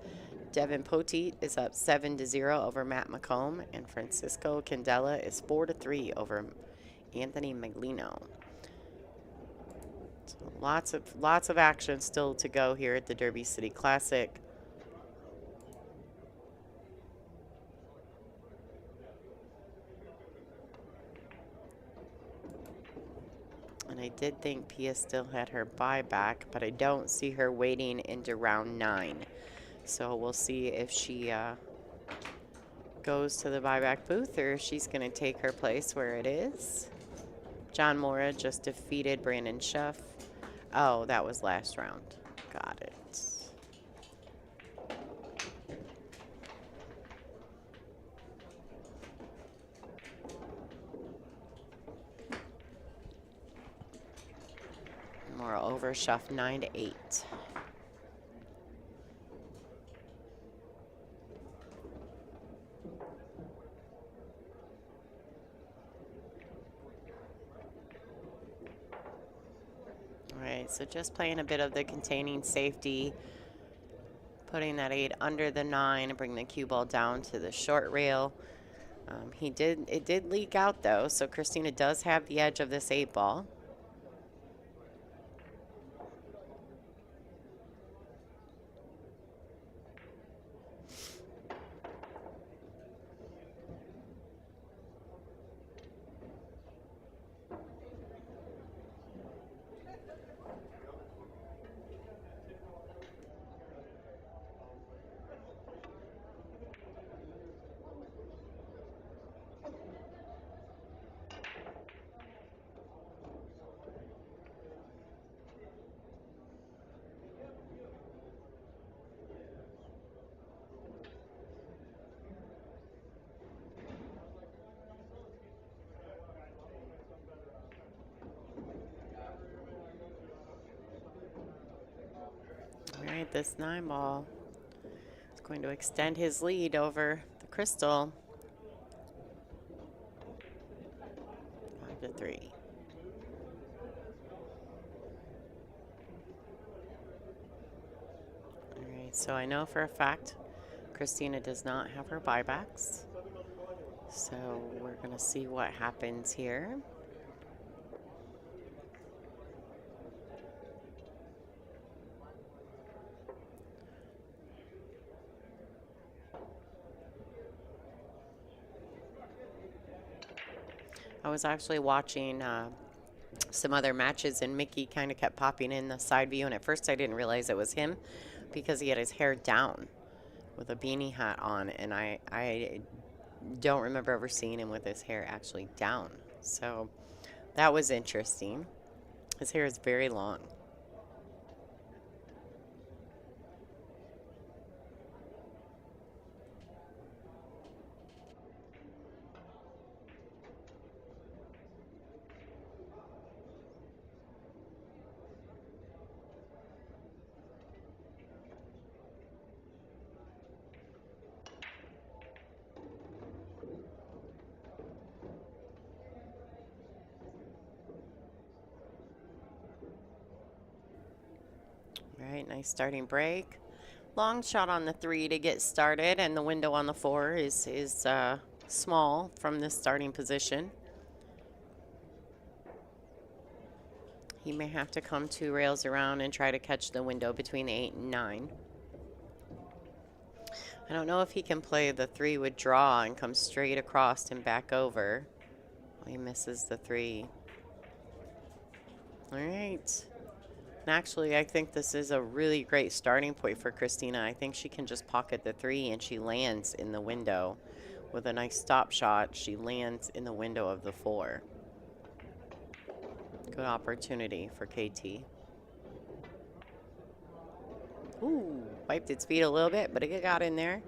Devin Poteet is up 7-0 over Matt McComb. And Francisco Candela is 4-3 over Anthony Maglino. So lots of action still to go here at the Derby City Classic. And I did think Pia still had her buyback, but I don't see her waiting into round 9. So we'll see if she goes to the buyback booth or if she's going to take her place where it is. John Mora just defeated Brandon Schuff. Oh, that was last round. Got it. Mora over Schuff 9-8. Alright, so just playing a bit of the containing safety, putting that 8 under the 9 and bring the cue ball down to the short rail. It did leak out though, so Christina does have the edge of this 8 ball. Alright, this 9 ball is going to extend his lead over the crystal. 5-3. Alright, so I know for a fact Christina does not have her buybacks. So we're going to see what happens here. I was actually watching some other matches, and Mickey kind of kept popping in the side view, and at first I didn't realize it was him because he had his hair down with a beanie hat on, and I don't remember ever seeing him with his hair actually down. So that was interesting. His hair is very long. All right, nice starting break. Long shot on the 3 to get started, and the window on the 4 is small from the starting position. He may have to come 2 rails around and try to catch the window between the 8 and 9. I don't know if he can play the 3 with draw and come straight across and back over. He misses the 3. All right. And actually, I think this is a really great starting point for Christina. I think she can just pocket the 3 and she lands in the window. With a nice stop shot, she lands in the window of the 4. Good opportunity for KT. Ooh, wiped its feet a little bit, but it got in there.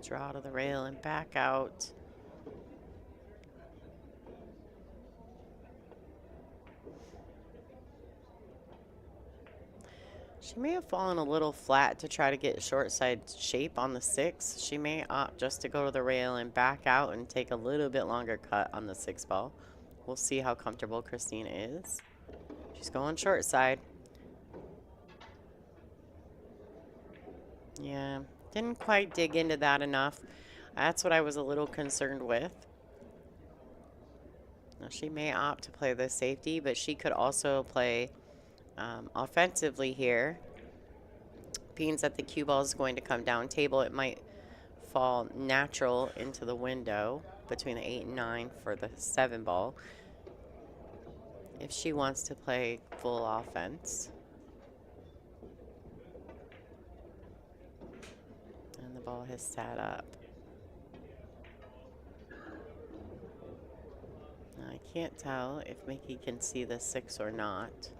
Draw to the rail and back out. She may have fallen a little flat to try to get short side shape on the 6. She may opt just to go to the rail and back out and take a little bit longer cut on the 6 ball. We'll see how comfortable Christine is. She's going short side. Yeah, didn't quite dig into that enough. That's what I was a little concerned with. Now she may opt to play the safety, but she could also play offensively here. Being that the cue ball is going to come down table, it might fall natural into the window between the 8 and 9 for the 7 ball if she wants to play full offense. And the ball has sat up. Now, I can't tell if Mickey can see the 6 or not.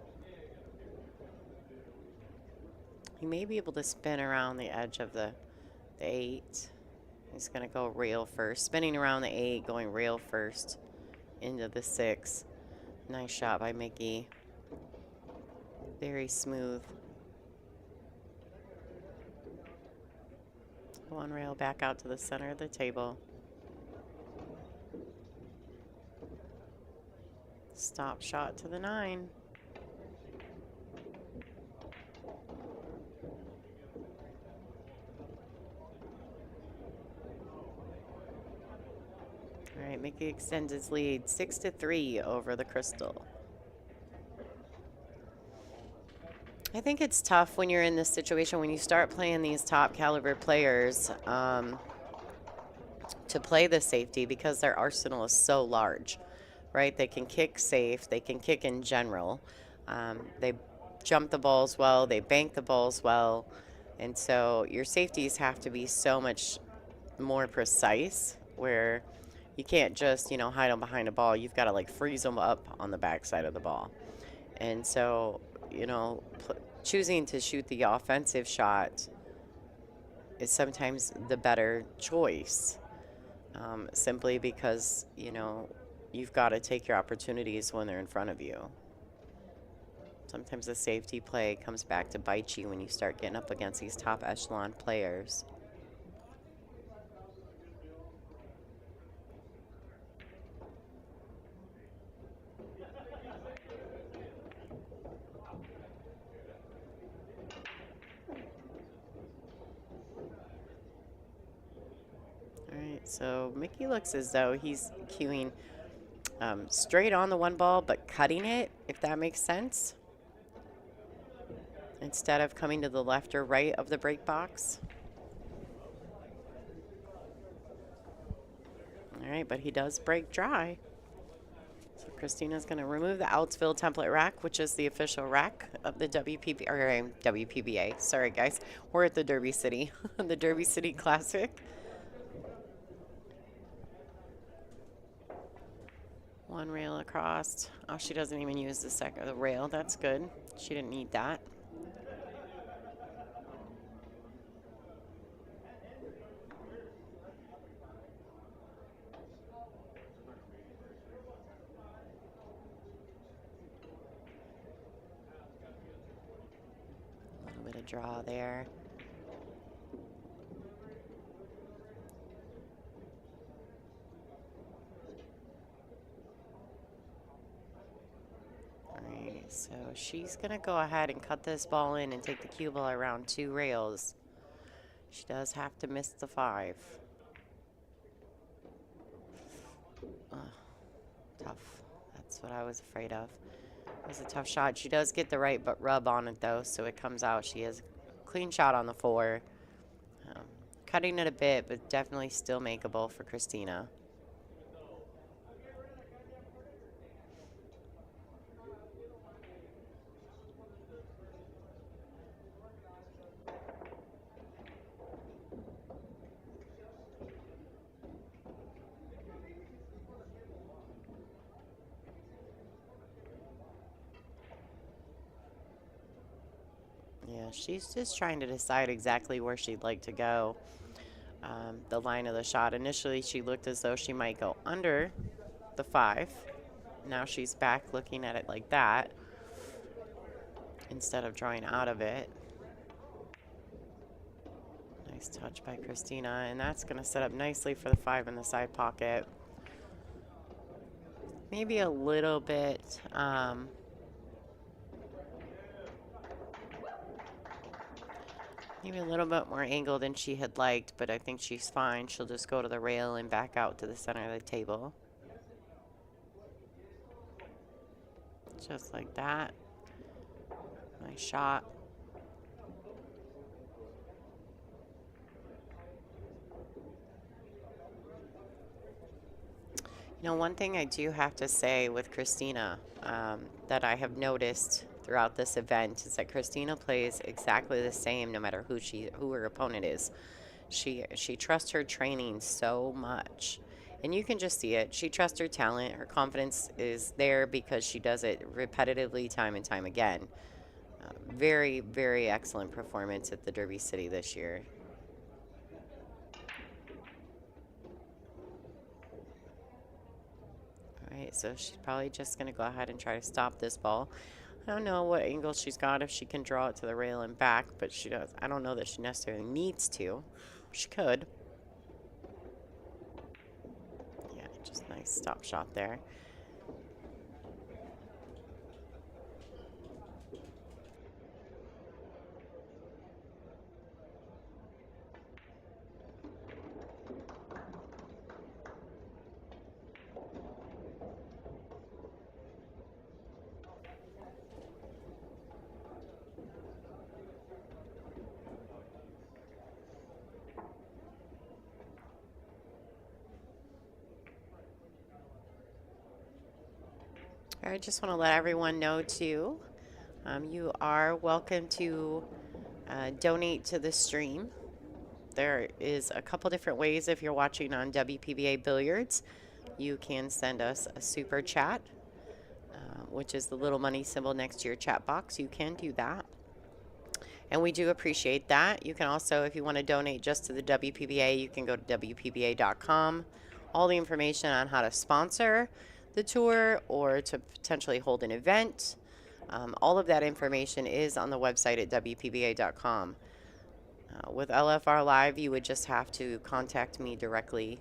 He may be able to spin around the edge of the 8. He's going to go rail first. Spinning around the 8, going rail first into the 6. Nice shot by Mickey. Very smooth. One rail back out to the center of the table. Stop shot to the 9. All right, Mickey extends his lead 6-3 over the Crystal. I think it's tough when you're in this situation, when you start playing these top caliber players, to play the safety because their arsenal is so large, right? They can kick safe, they can kick in general. They jump the balls well, they bank the balls well, and so your safeties have to be so much more precise where you can't just, you know, hide them behind a ball. You've got to like freeze them up on the backside of the ball. And so, you know, choosing to shoot the offensive shot is sometimes the better choice, simply because, you know, you've got to take your opportunities when they're in front of you. Sometimes the safety play comes back to bite you when you start getting up against these top echelon players. So Mickey looks as though he's cueing straight on the one ball, but cutting it, if that makes sense, instead of coming to the left or right of the break box. All right, but he does break dry. So Christina's going to remove the Outsville template rack, which is the official rack of the WPBA. Sorry, guys. We're at the Derby City, the Derby City Classic. One rail across. Oh, she doesn't even use the rail. That's good. She didn't need that. A little bit of draw there. Alright, so she's going to go ahead and cut this ball in and take the cue ball around 2 rails. She does have to miss the 5. Tough. That's what I was afraid of. It was a tough shot. She does get the right but rub on it, though, so it comes out. She has a clean shot on the 4. Cutting it a bit, but definitely still makeable for Christina. Yeah, she's just trying to decide exactly where she'd like to go. The line of the shot. Initially, she looked as though she might go under the 5. Now she's back looking at it like that instead of drawing out of it. Nice touch by Christina, and that's going to set up nicely for the 5 in the side pocket. Maybe a little bit maybe a little bit more angle than she had liked, but I think she's fine. She'll just go to the rail and back out to the center of the table. Just like that. Nice shot. You know, one thing I do have to say with Christina that I have noticed throughout this event is that Christina plays exactly the same no matter who her opponent is. She trusts her training so much. And you can just see it. She trusts her talent. Her confidence is there because she does it repetitively time and time again. Very, very excellent performance at the Derby City this year. All right, so she's probably just going to go ahead and try to stop this ball. I don't know what angle she's got, if she can draw it to the rail and back, but she does. I don't know that she necessarily needs to. She could. Yeah, just nice stop shot there. I just want to let everyone know, too, you are welcome to donate to the stream. There is a couple different ways if you're watching on WPBA Billiards. You can send us a super chat, which is the little money symbol next to your chat box. You can do that. And we do appreciate that. You can also, if you want to donate just to the WPBA, you can go to WPBA.com. All the information on how to sponsor the tour or to potentially hold an event. All of that information is on the website at WPBA.com. With LFR Live, you would just have to contact me directly.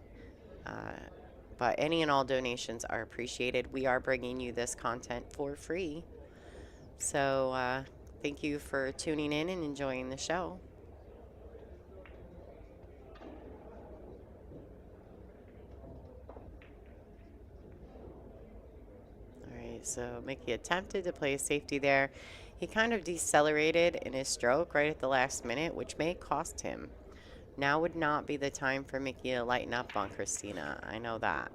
But any and all donations are appreciated. We are bringing you this content for free. So thank you for tuning in and enjoying the show. So Mickey attempted to play a safety there. He kind of decelerated in his stroke right at the last minute, which may cost him. Now would not be the time for Mickey to lighten up on Christina. I know that.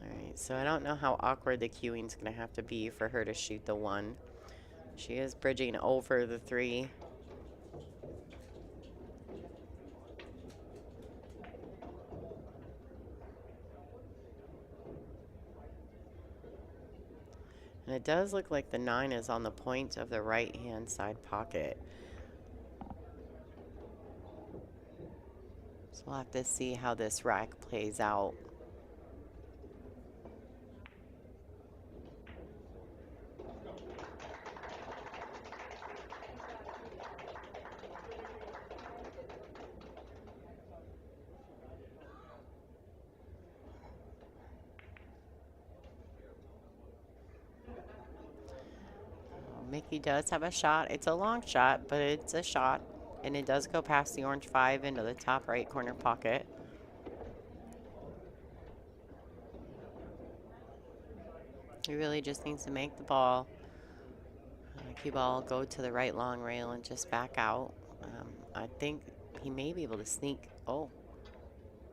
All right, so I don't know how awkward the queuing's going to have to be for her to shoot the 1. She is bridging over the 3. And it does look like the 9 is on the point of the right-hand side pocket. So we'll have to see how this rack plays out. Mickey does have a shot. It's a long shot, but it's a shot. And it does go past the orange 5 into the top right corner pocket. He really just needs to make the ball. Cue ball, go to the right long rail and just back out. I think he may be able to sneak. Oh,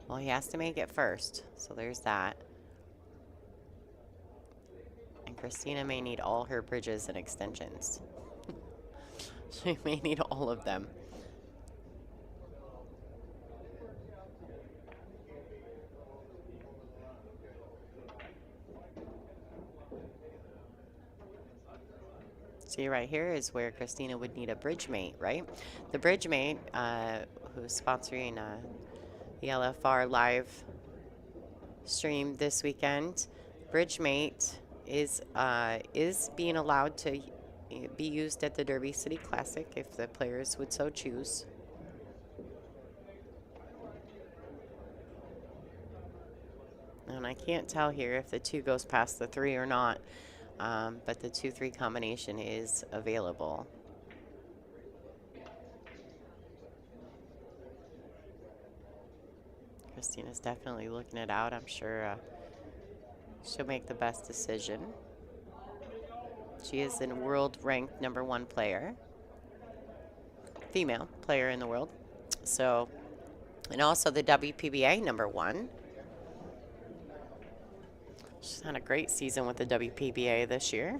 well, he has to make it first. So there's that. And Christina may need all her bridges and extensions. She may need all of them. See, right here is where Christina would need a bridge mate, right? The bridge mate, who's sponsoring the LFR live stream this weekend, bridge mate is being allowed to be used at the Derby City Classic if the players would so choose. And I can't tell here if the 2 goes past the 3 or not, but the 2-3 combination is available. Christina's definitely looking it out. I'm sure she'll make the best decision. She is a world-ranked #1 player. Female player in the world. So, and also the WPBA #1. She's had a great season with the WPBA this year.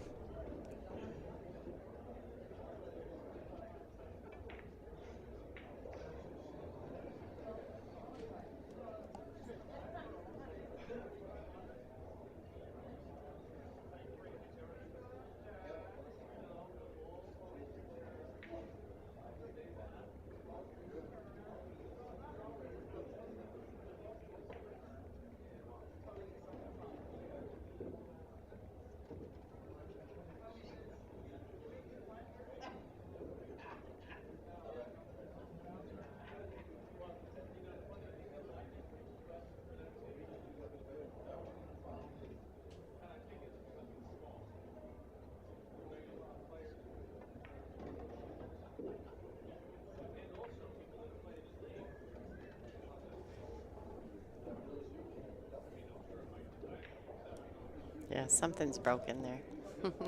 Yeah, something's broken there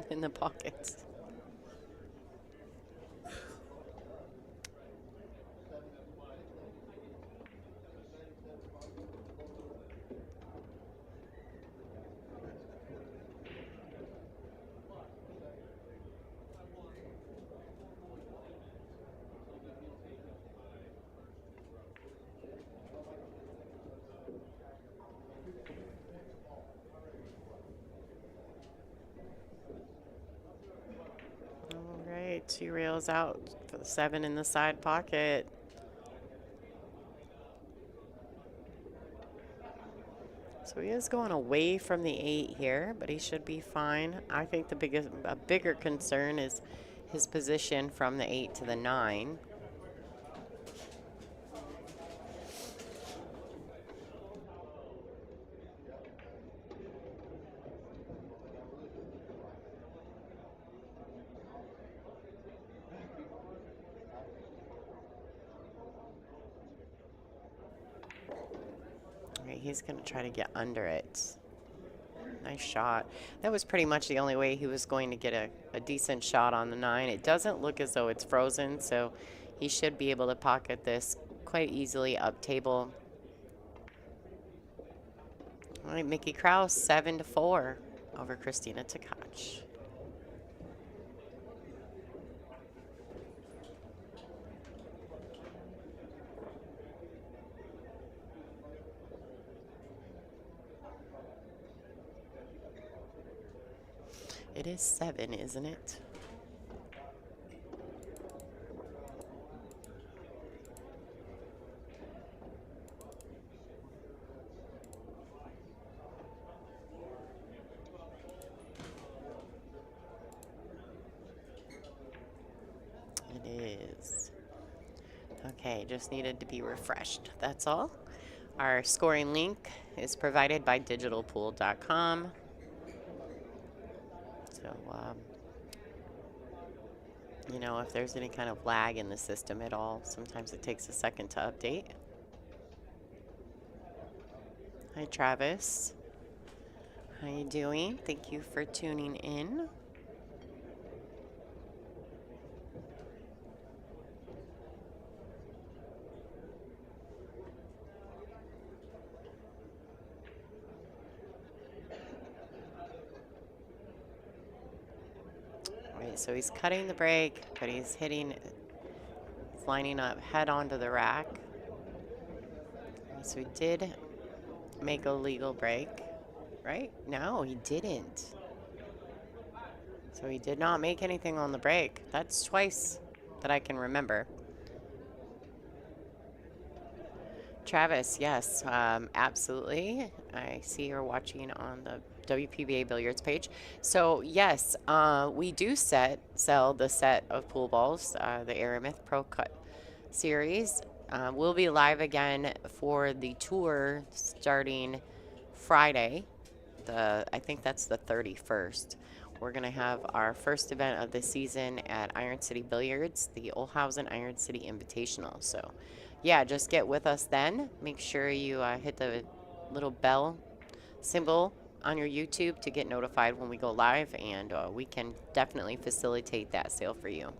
in the pockets. All right, 2 rails out for the 7 in the side pocket. So he is going away from the 8 here, but he should be fine. I think a bigger concern is his position from the 8 to the 9. he's going to try to get under it. Nice shot. That was pretty much the only way he was going to get a decent shot on the 9. It doesn't look as though it's frozen, so he should be able to pocket this quite easily up table. All right, Mickey Krauss, 7-4 over Christina Tkach. It is 7, isn't it? It is. Okay, just needed to be refreshed. That's all. Our scoring link is provided by digitalpool.com. So, you know, if there's any kind of lag in the system at all, sometimes it takes a second to update. Hi, Travis. How you doing? Thank you for tuning in. So he's cutting the break, but he's lining up head onto the rack. So he did make a legal break, right? No, he didn't. So he did not make anything on the break. That's twice that I can remember. Travis, yes, absolutely. I see you're watching on the WPBA Billiards page. So yes, we do sell the set of pool balls, the Aramith Pro Cut series. We'll be live again for the tour starting Friday. I think that's the 31st. We're going to have our first event of the season at Iron City Billiards, the Olhausen Iron City Invitational. So yeah, just get with us then. Make sure you hit the little bell symbol on your YouTube to get notified when we go live, and we can definitely facilitate that sale for you.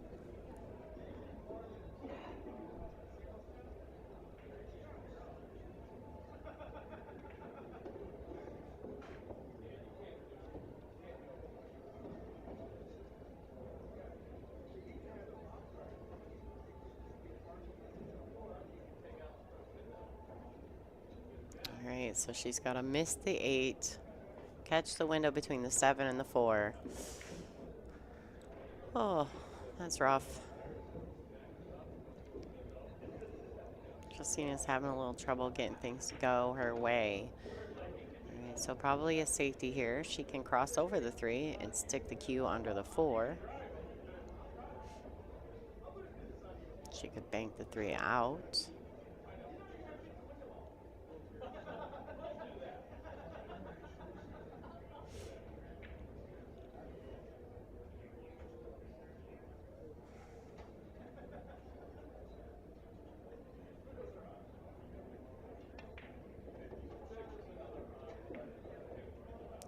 All right, so she's got to miss the 8. Catch the window between the 7 and the 4. Oh, that's rough. Christina's having a little trouble getting things to go her way. All right, so probably a safety here. She can cross over the 3 and stick the cue under the 4. She could bank the 3 out.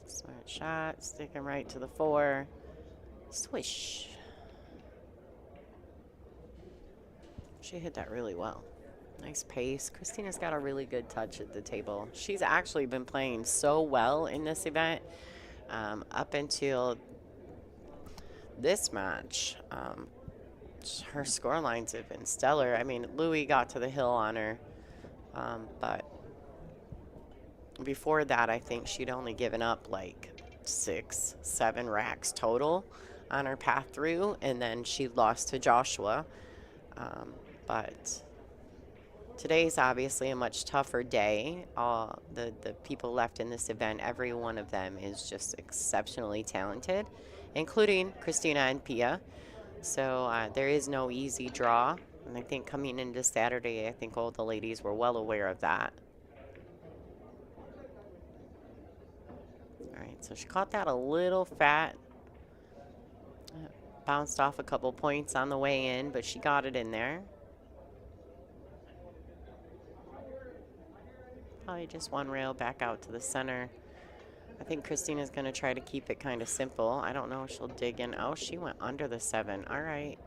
Smart shot, sticking right to the 4. Swish. She hit that really well. Nice pace. Christina's got a really good touch at the table. She's actually been playing so well in this event up until this match. Her score lines have been stellar. I mean, Louis got to the hill on her, but before that, I think she'd only given up like 6, 7 racks total on her path through, and then she lost to Joshua. But today's obviously a much tougher day. The people left in this event, every one of them is just exceptionally talented, including Christina and Pia. So there is no easy draw. And I think coming into Saturday, I think all the ladies were well aware of that. All right, so she caught that a little fat. Bounced off a couple points on the way in, but she got it in there. Probably just one rail back out to the center. I think Christina's going to try to keep it kind of simple. I don't know if she'll dig in. Oh, she went under the 7. All right.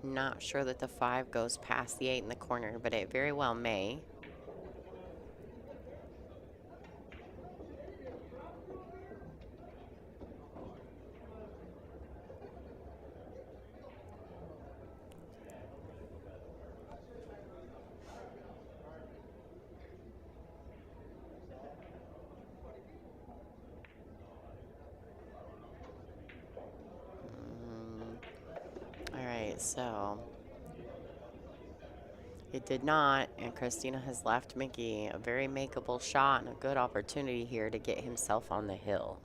Not sure that the 5 goes past the 8 in the corner, but it very well may. All right, so it did not, and Christina has left Mickey a very makeable shot and a good opportunity here to get himself on the hill.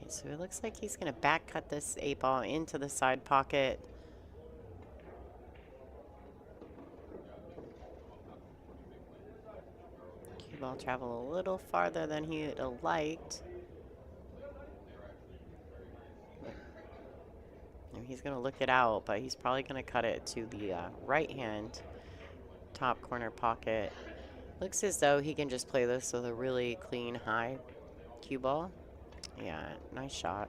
So it looks like he's going to back cut this 8 ball into the side pocket. Cue ball travel a little farther than he would have liked. And he's going to look it out, but he's probably going to cut it to the right hand top corner pocket. Looks as though he can just play this with a really clean high cue ball. Yeah, nice shot.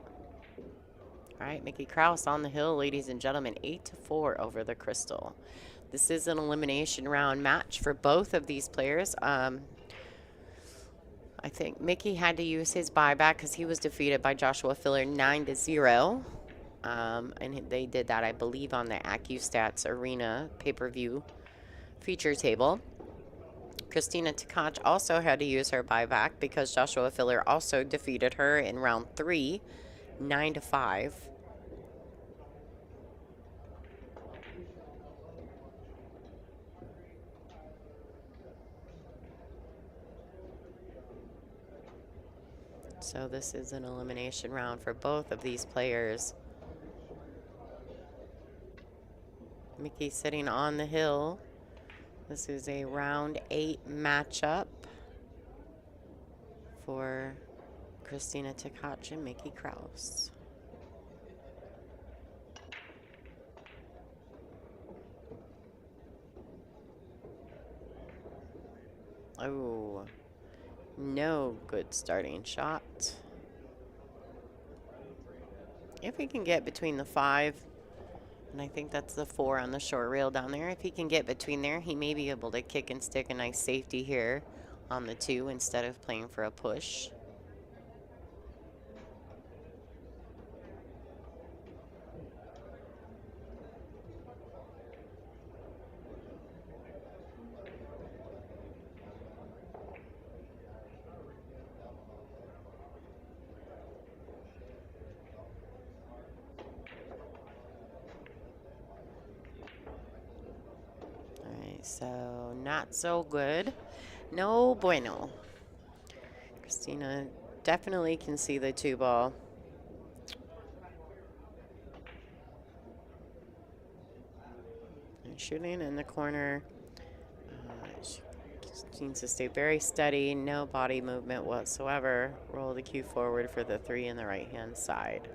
All right, Mickey Krauss on the hill, ladies and gentlemen, 8-4 over the Crystal. This is an elimination round match for both of these players. I think Mickey had to use his buyback because he was defeated by Joshua Filler 9-0. And they did that, I believe, on the AccuStats Arena pay-per-view feature table. Christina Tkach also had to use her buyback because Joshua Filler also defeated her in round 3, 9-5. So this is an elimination round for both of these players. Mickey sitting on the hill. This is a round 8 matchup for Christina Tkach and Mickey Krauss. Oh, no good starting shot. If he can get between the 5, and I think that's the 4 on the short rail down there. If he can get between there, he may be able to kick and stick a nice safety here on the 2 instead of playing for a push. So not so good. No bueno. Christina definitely can see the 2 ball. And shooting in the corner. She just needs to stay very steady. No body movement whatsoever. Roll the cue forward for the 3 in the right hand side.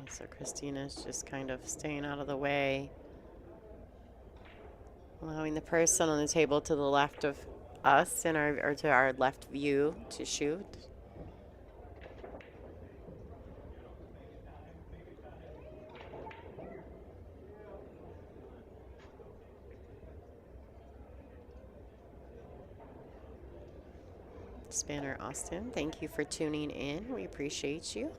So Christina's just kind of staying out of the way, allowing the person on the table to the left of us and or to our left view to shoot. Spanner Austin, thank you for tuning in. We appreciate you.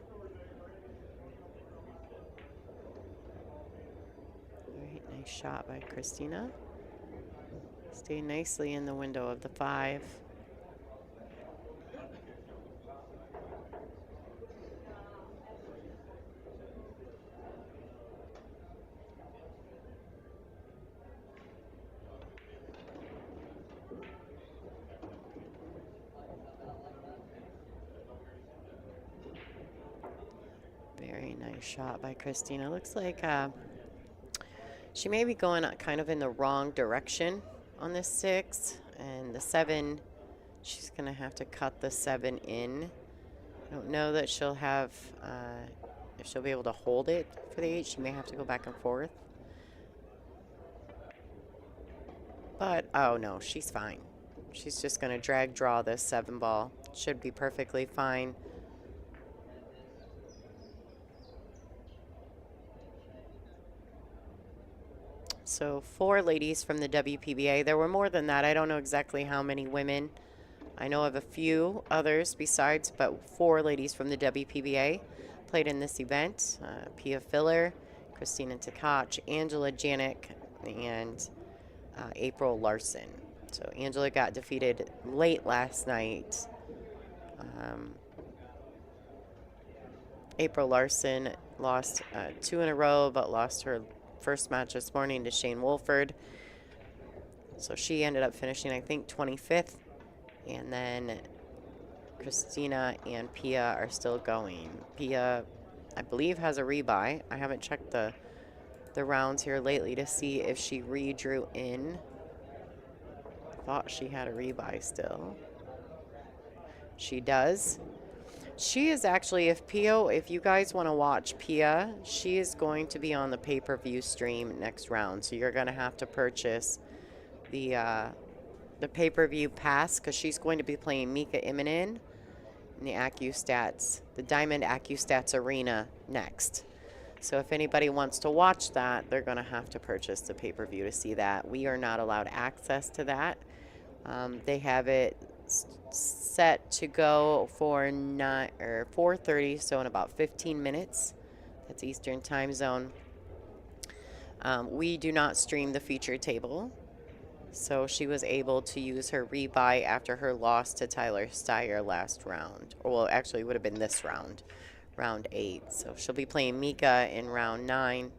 All right, nice shot by Christina. Stay nicely in the window of the 5. Very nice shot by Christina. Looks like she may be going kind of in the wrong direction on this 6. And the 7, she's going to have to cut the 7 in. I don't know that she'll have, if she'll be able to hold it for the 8. She may have to go back and forth. But, oh no, she's fine. She's just going to drag draw this 7 ball. Should be perfectly fine. So 4 ladies from the WPBA. There were more than that. I don't know exactly how many women. I know of a few others besides, but 4 ladies from the WPBA played in this event. Pia Filler, Christina Tkach, Angela Janik, and April Larson. So Angela got defeated late last night. April Larson lost 2 in a row, but lost her first match this morning to Shane Wolford. So she ended up finishing, I think, 25th. And then Christina and Pia are still going. Pia, I believe, has a rebuy. I haven't checked the rounds here lately to see if she redrew in. Thought she had a rebuy still. She does. She is actually, if you guys want to watch Pia, she is going to be on the pay-per-view stream next round. So you're going to have to purchase the pay-per-view pass because she's going to be playing Mika Immonen in the AccuStats, the Diamond AccuStats Arena next. So if anybody wants to watch that, they're going to have to purchase the pay-per-view to see that. We are not allowed access to that. They have it set to go for 4:30, so in about 15 minutes. That's Eastern Time Zone. We do not stream the feature table, so she was able to use her rebuy after her loss to Tyler Styer last round. Or, well, actually, it would have been this round, round 8. So she'll be playing Mika in round 9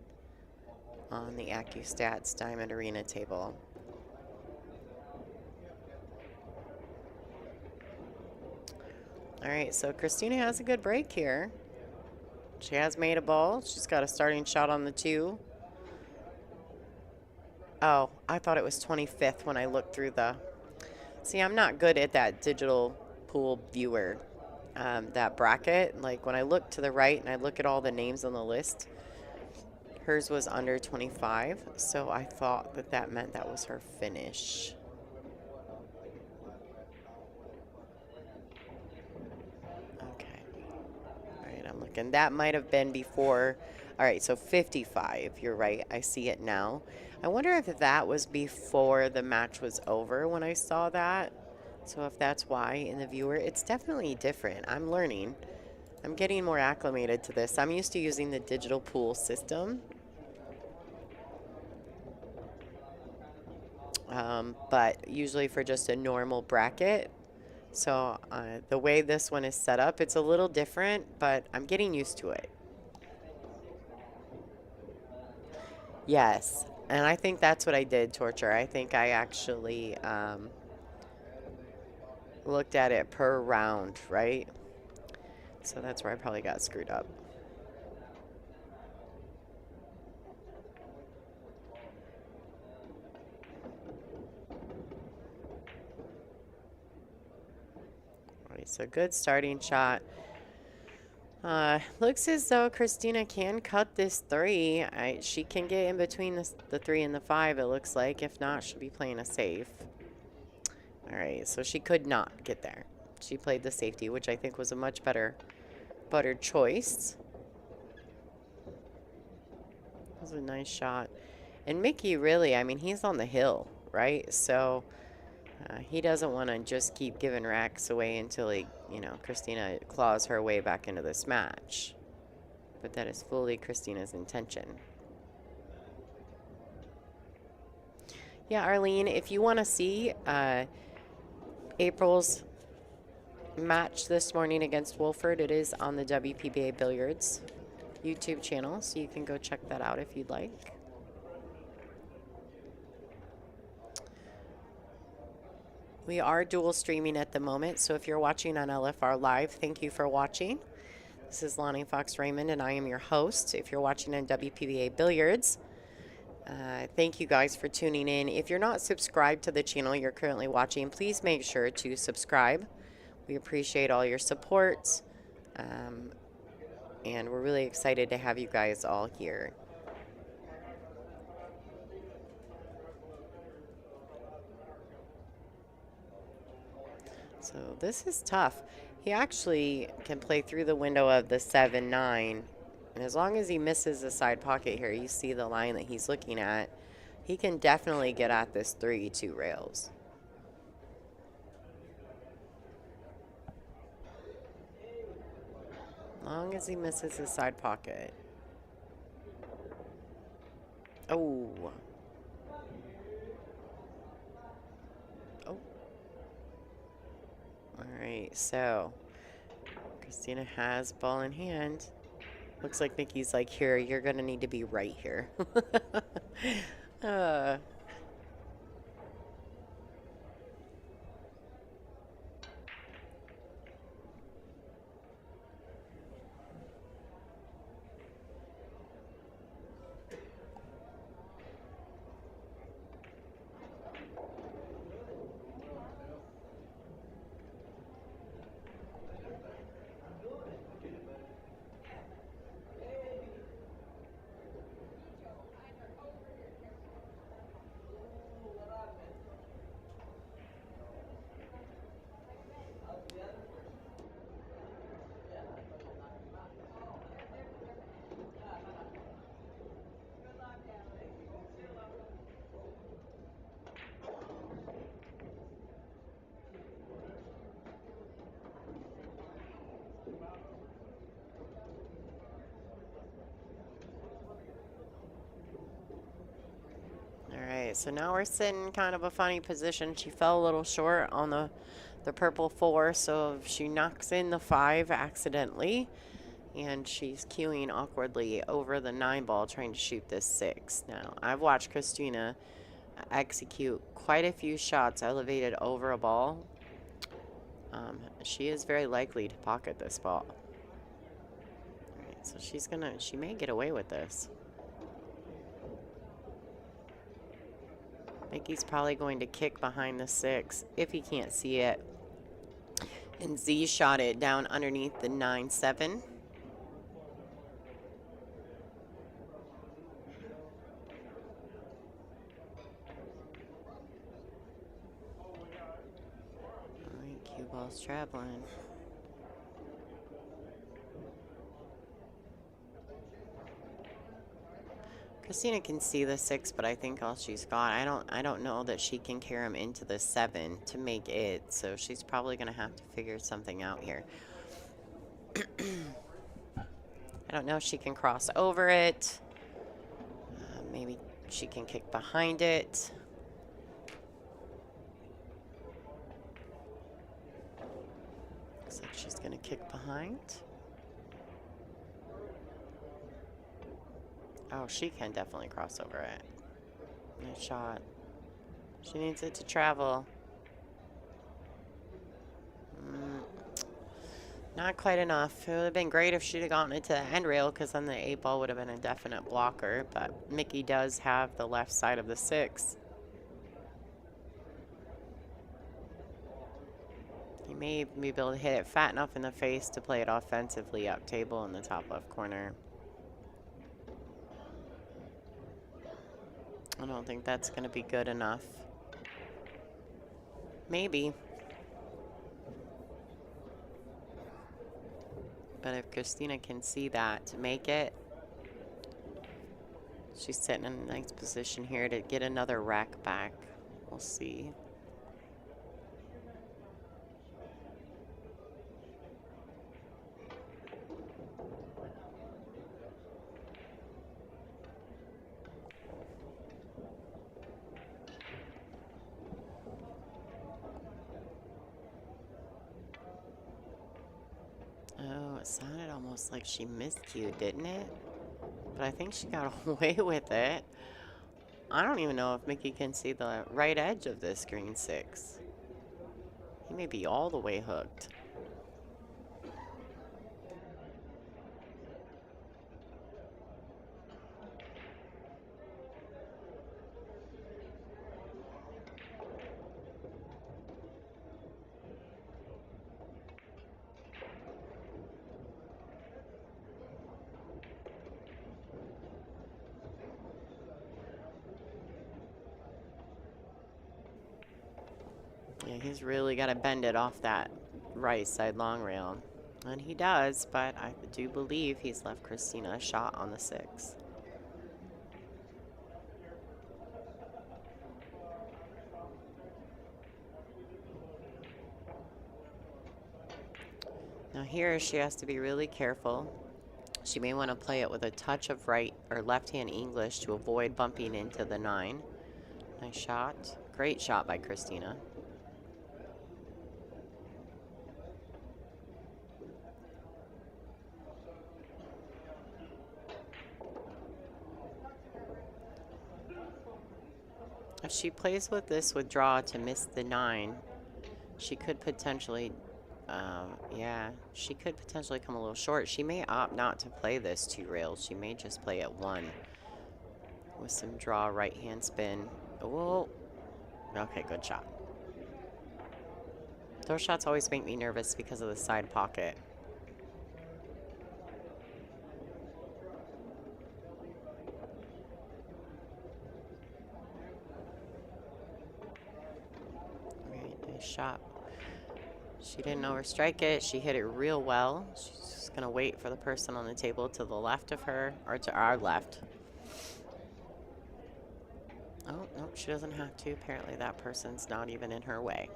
on the AccuStats Diamond Arena table. All right, so Christina has a good break here. She has made a ball. She's got a starting shot on the 2. Oh, I thought it was 25th when I looked through the... See, I'm not good at that digital pool viewer, that bracket. Like, when I look to the right and I look at all the names on the list, hers was under 25, so I thought that that meant that was her finish. And that might have been before. All right, so 55. You're right. I see it now. I wonder if that was before the match was over when I saw that. So if that's why in the viewer, it's definitely different. I'm learning. I'm getting more acclimated to this. I'm used to using the digital pool system. But usually for just a normal bracket. So the way this one is set up, it's a little different, but I'm getting used to it. Yes, and I think that's what I did, Torture. I think I actually looked at it per round, right? So that's where I probably got screwed up. So good starting shot Looks as though Christina can cut this 3. She can get in between the 3 and the 5, it looks like. If not, she'll be playing a safe. All right, so she could not get there. She played the safety, which I think was a much better choice. That was a nice shot. And Mickey, really, I mean, he's on the hill, right? So he doesn't want to just keep giving racks away until he, Christina claws her way back into this match. But that is fully Christina's intention. Yeah, Arlene, if you want to see April's match this morning against Wolford, it is on the WPBA Billiards YouTube channel, so you can go check that out if you'd like. We are dual streaming at the moment, so if you're watching on LFR Live, thank you for watching. This is Lonnie Fox Raymond, and I am your host. If you're watching on WPBA Billiards, thank you guys for tuning in. If you're not subscribed to the channel you're currently watching, please make sure to subscribe. We appreciate all your support, and we're really excited to have you guys all here. So this is tough. He actually can play through the window of the 7-9. And as long as he misses the side pocket here, you see the line that he's looking at, he can definitely get at this 3-2 rails. As long as he misses the side pocket. Oh. Oh. All right, so Christina has ball in hand. Looks like Nikki's like, here, you're going to need to be right here. So now we're sitting kind of a funny position. She fell a little short on the purple 4, so she knocks in the 5 accidentally, and she's queuing awkwardly over the 9 ball trying to shoot this 6. Now, I've watched Christina execute quite a few shots elevated over a ball. She is very likely to pocket this ball. All right, so she may get away with this. Mickey's probably going to kick behind the 6 if he can't see it. And Z shot it down underneath the 9-7. Alright, cue ball's traveling. Christina can see the 6, but I think all she's got, I don't know that she can carry him into the 7 to make it, so she's probably going to have to figure something out here. I don't know if she can cross over it. Maybe she can kick behind it. Looks like she's going to kick behind. Oh, she can definitely cross over it. Nice shot. She needs it to travel. Not quite enough. It would have been great if she'd have gotten it to the end rail, because then the 8 ball would have been a definite blocker. But Mickey does have the left side of the 6. He May be able to hit it fat enough in the face to play it offensively up table in the top left corner. I don't think that's going to be good enough. Maybe. But if Christina can see that to make it, she's sitting in a nice position here to get another rack back. We'll see. Oh, it sounded almost like she miscued, didn't it? But I think she got away with it. I don't even know if Mickey can see the right edge of this green 6. He may be all the way hooked. Yeah, he's really got to bend it off that right side long rail. And he does, but I do believe he's left Christina a shot on the 6. Now here she has to be really careful. She may want to play it with a touch of right or left-hand English to avoid bumping into the 9. Nice shot. Great shot by Christina. If she plays with this with draw to miss the 9, she could potentially, yeah, she could potentially come a little short. She may opt not to play this 2 rails. She may just play it 1 with some draw right hand spin. Oh, okay, good shot. Those shots always make me nervous because of the side pocket. Shot. She didn't overstrike it. She hit it real well. She's just going to wait for the person on the table to the left of her, or to our left. Oh, no, she doesn't have to. Apparently that person's not even in her way.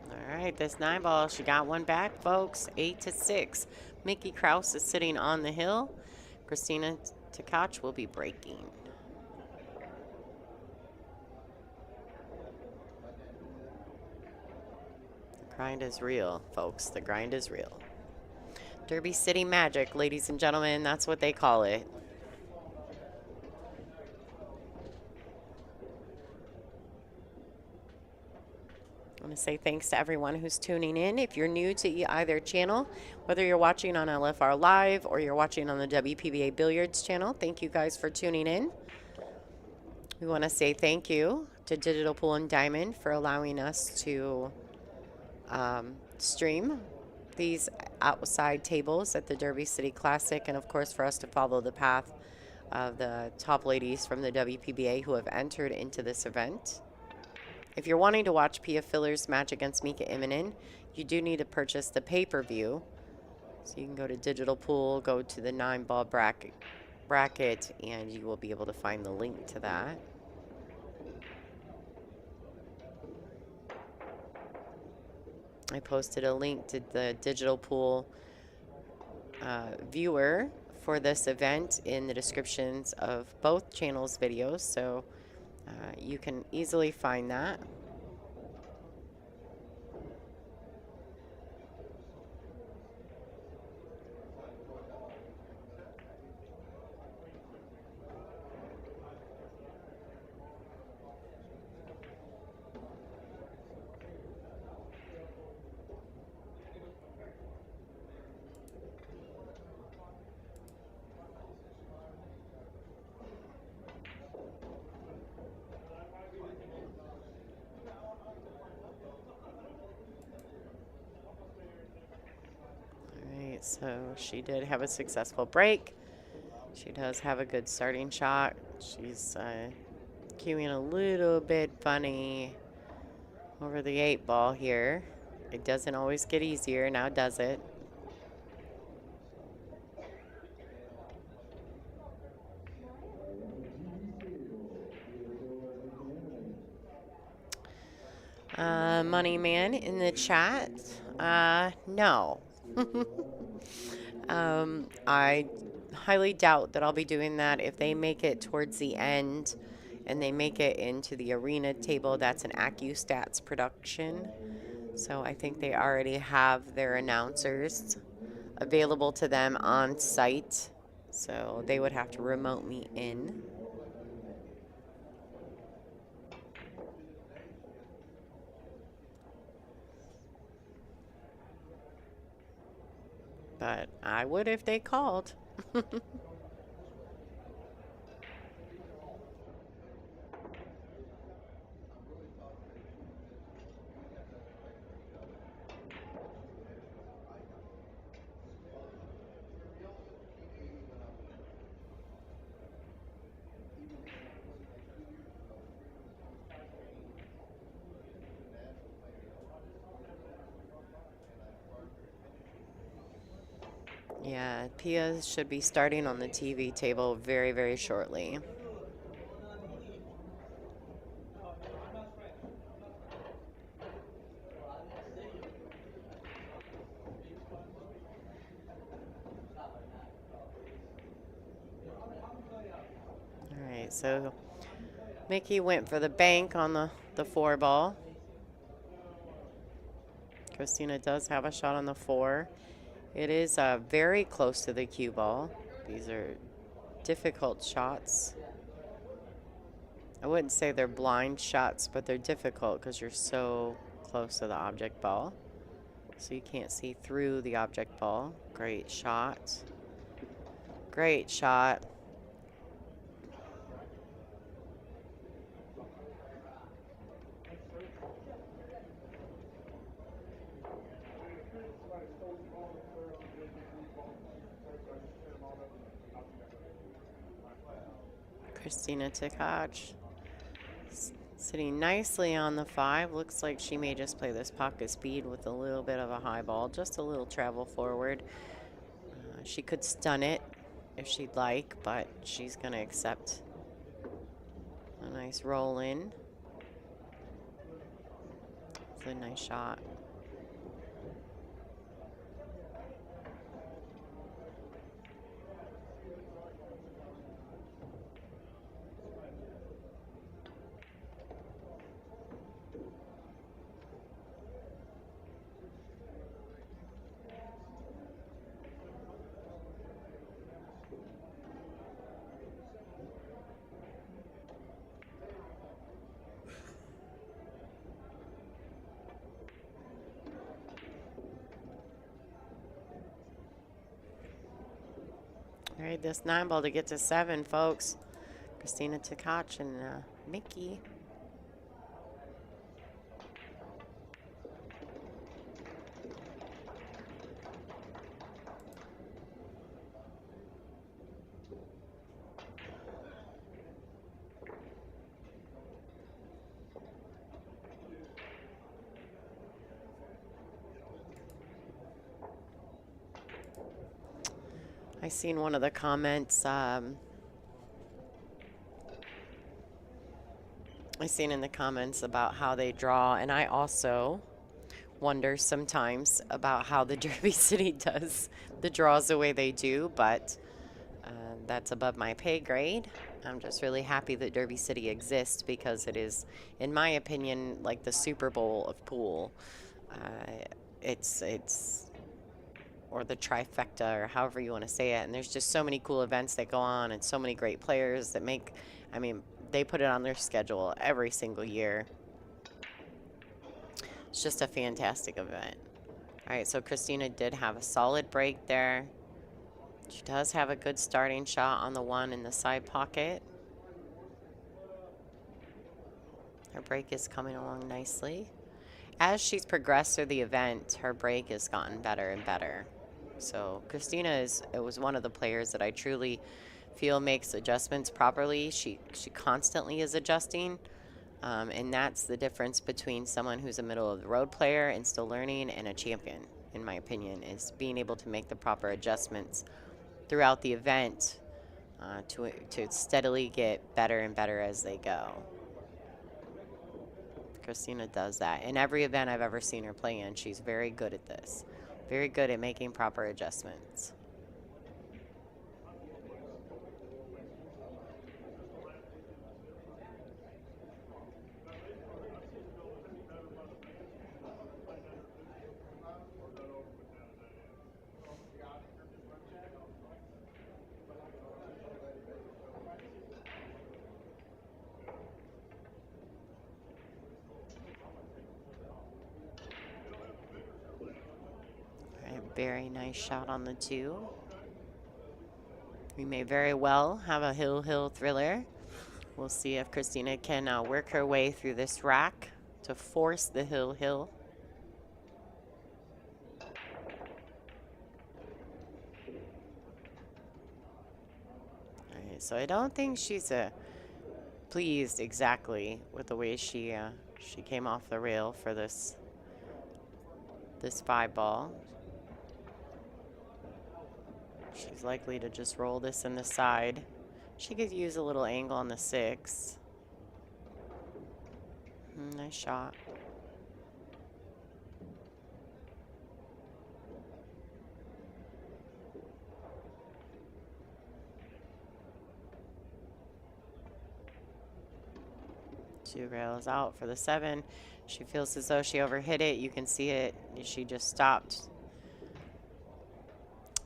All right, this 9 ball, she got one back, folks. 8-6. Mickey Krauss is sitting on the hill. Christina Tkach will be breaking. Grind is real, folks. The grind is real. Derby City Magic, ladies and gentlemen. That's what they call it. I want to say thanks to everyone who's tuning in. If you're new to either channel, whether you're watching on LFR Live or you're watching on the WPBA Billiards channel, thank you guys for tuning in. We want to say thank you to Digital Pool and Diamond for allowing us to stream these outside tables at the Derby City Classic, and of course for us to follow the path of the top ladies from the WPBA who have entered into this event. If you're wanting to watch Pia Filler's match against Mika Immonen, you do need to purchase the pay-per-view. So you can go to Digital Pool, go to the 9-ball bracket, and you will be able to find the link to that. I posted a link to the Digital Pool viewer for this event in the descriptions of both channels' videos, so you can easily find that. right, so she did have a successful break. She does have a good starting shot. She's queuing a little bit funny over the 8 ball here. It doesn't always get easier, now does it? Money Man in the chat. No. I highly doubt that I'll be doing that. If they make it towards the end and they make it into the arena table, that's an AccuStats production. So I think they already have their announcers available to them on site. So they would have to remote me in. But I would if they called. Yeah, Pia should be starting on the TV table very, very shortly. All right, so Mickey went for the bank on the 4 ball. Christina does have a shot on the 4. It is very close to the cue ball. These are difficult shots. I wouldn't say they're blind shots, but they're difficult because you're so close to the object ball. So you can't see through the object ball. Great shot. Great shot. Christina Tkach sitting nicely on the 5. Looks like she may just play this pocket speed with a little bit of a high ball, just a little travel forward. She could stun it if she'd like, but she's going to accept a nice roll in. It's a nice shot. All right, this 9 ball to get to 7, folks. Christina Tkach and Mickey. I seen one of the comments. I seen in the comments about how they draw, and I also wonder sometimes about how the Derby City does the draws the way they do, but that's above my pay grade. I'm just really happy that Derby City exists because it is, in my opinion, like the Super Bowl of pool. It's or the trifecta, or however you want to say it. And there's just so many cool events that go on and so many great players that make, I mean, they put it on their schedule every single year. It's just a fantastic event. All right, so Christina did have a solid break there. She does have a good starting shot on the 1 in the side pocket. Her break is coming along nicely. As she's progressed through the event, her break has gotten better and better. So Christina was one of the players that I truly feel makes adjustments properly. She constantly is adjusting. And that's the difference between someone who's a middle of the road player and still learning and a champion, in my opinion, is being able to make the proper adjustments throughout the event to steadily get better and better as they go. Christina does that. In every event I've ever seen her play in, she's very good at this. Very good at making proper adjustments. Very nice shot on the 2. We may very well have a hill thriller. We'll see if Christina can work her way through this rack to force the hill. All right, so I don't think she's pleased exactly with the way she came off the rail for this 5 ball. She's likely to just roll this in the side. She could use a little angle on the 6. Nice shot. Two rails out for the 7. She feels as though she overhit it. You can see it. She just stopped.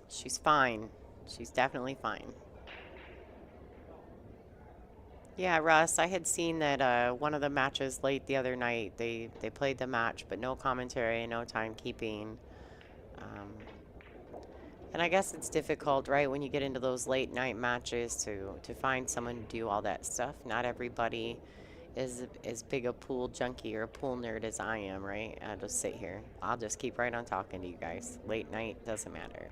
She's fine. She's definitely fine. Yeah, Russ, I had seen that one of the matches late the other night, they played the match, but no commentary, no timekeeping. And I guess it's difficult, right, when you get into those late night matches to find someone to do all that stuff. Not everybody is as big a pool junkie or a pool nerd as I am, right? I'll just sit here. I'll just keep right on talking to you guys. Late night, doesn't matter.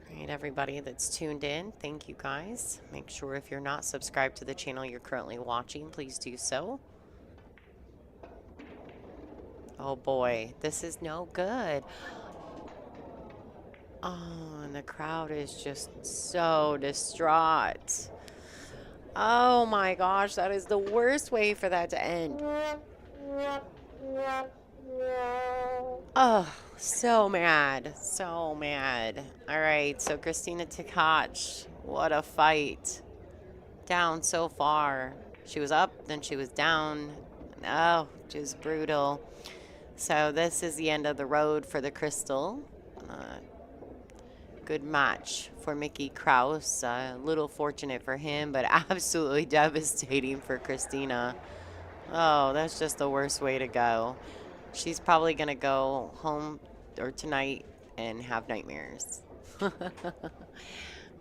All right, everybody that's tuned in, thank you guys. Make sure if you're not subscribed to the channel you're currently watching, please do so. Oh boy, this is no good. Oh, and the crowd is just so distraught. Oh my gosh, that is the worst way for that to end. Oh, so mad. So mad. All right, so Christina Tkach, what a fight. Down so far. She was up, then she was down. Oh, just brutal. So this is the end of the road for the Crystal. Good match for Mickey Krauss. A little fortunate for him, but absolutely devastating for Christina. Oh, that's just the worst way to go. She's probably going to go home or tonight and have nightmares. All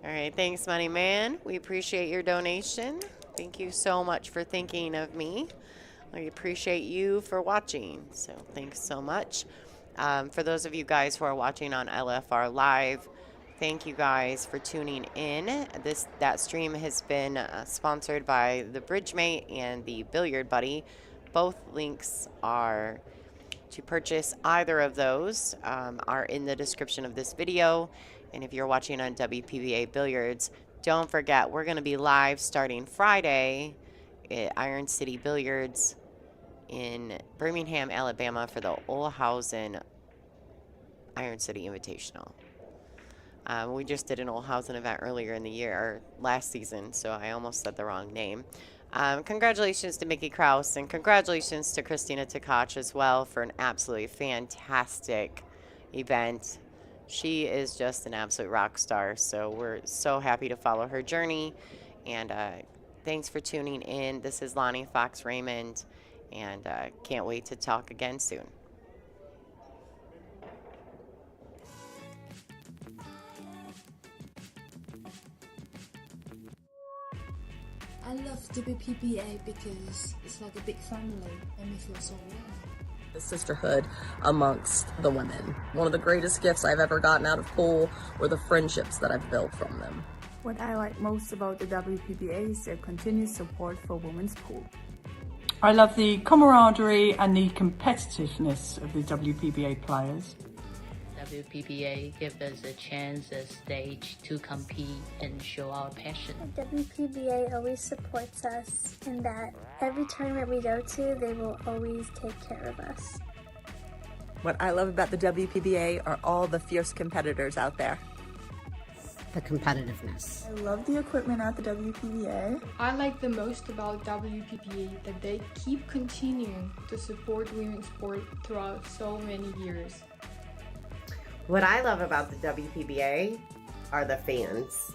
right, thanks, Money Man. We appreciate your donation. Thank you so much for thinking of me. I appreciate you for watching, so thanks so much. For those of you guys who are watching on LFR Live, thank you guys for tuning in. That stream has been sponsored by the Bridgemate and the Billiard Buddy. Both links are to purchase either of those are in the description of this video. And if you're watching on WPBA Billiards, don't forget we're going to be live starting Friday at Iron City Billiards in Birmingham, Alabama for the Olhausen Iron City Invitational. We just did an Olhausen event earlier in the year, or last season, so I almost said the wrong name. Congratulations to Mickey Krauss, and congratulations to Christina Tkach as well for an absolutely fantastic event. She is just an absolute rock star, so we're so happy to follow her journey. And thanks for tuning in. This is Lonnie Fox Raymond, and can't wait to talk again soon. I love WPBA because it's like a big family and we feel so warm. The sisterhood amongst the women. One of the greatest gifts I've ever gotten out of pool were the friendships that I've built from them. What I like most about the WPBA is their continued support for women's pool. I love the camaraderie and the competitiveness of the WPBA players. WPBA gives us a chance, a stage to compete and show our passion. The WPBA always supports us in that every tournament we go to, they will always take care of us. What I love about the WPBA are all the fierce competitors out there. The competitiveness. I love the equipment at the WPBA. I like the most about WPBA that they keep continuing to support women's sport throughout so many years. What I love about the WPBA are the fans.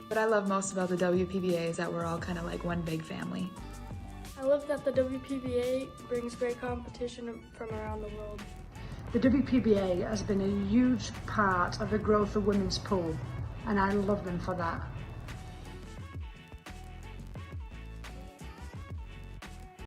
What I love most about the WPBA is that we're all kind of like one big family. I love that the WPBA brings great competition from around the world. The WPBA has been a huge part of the growth of women's pool, and I love them for that.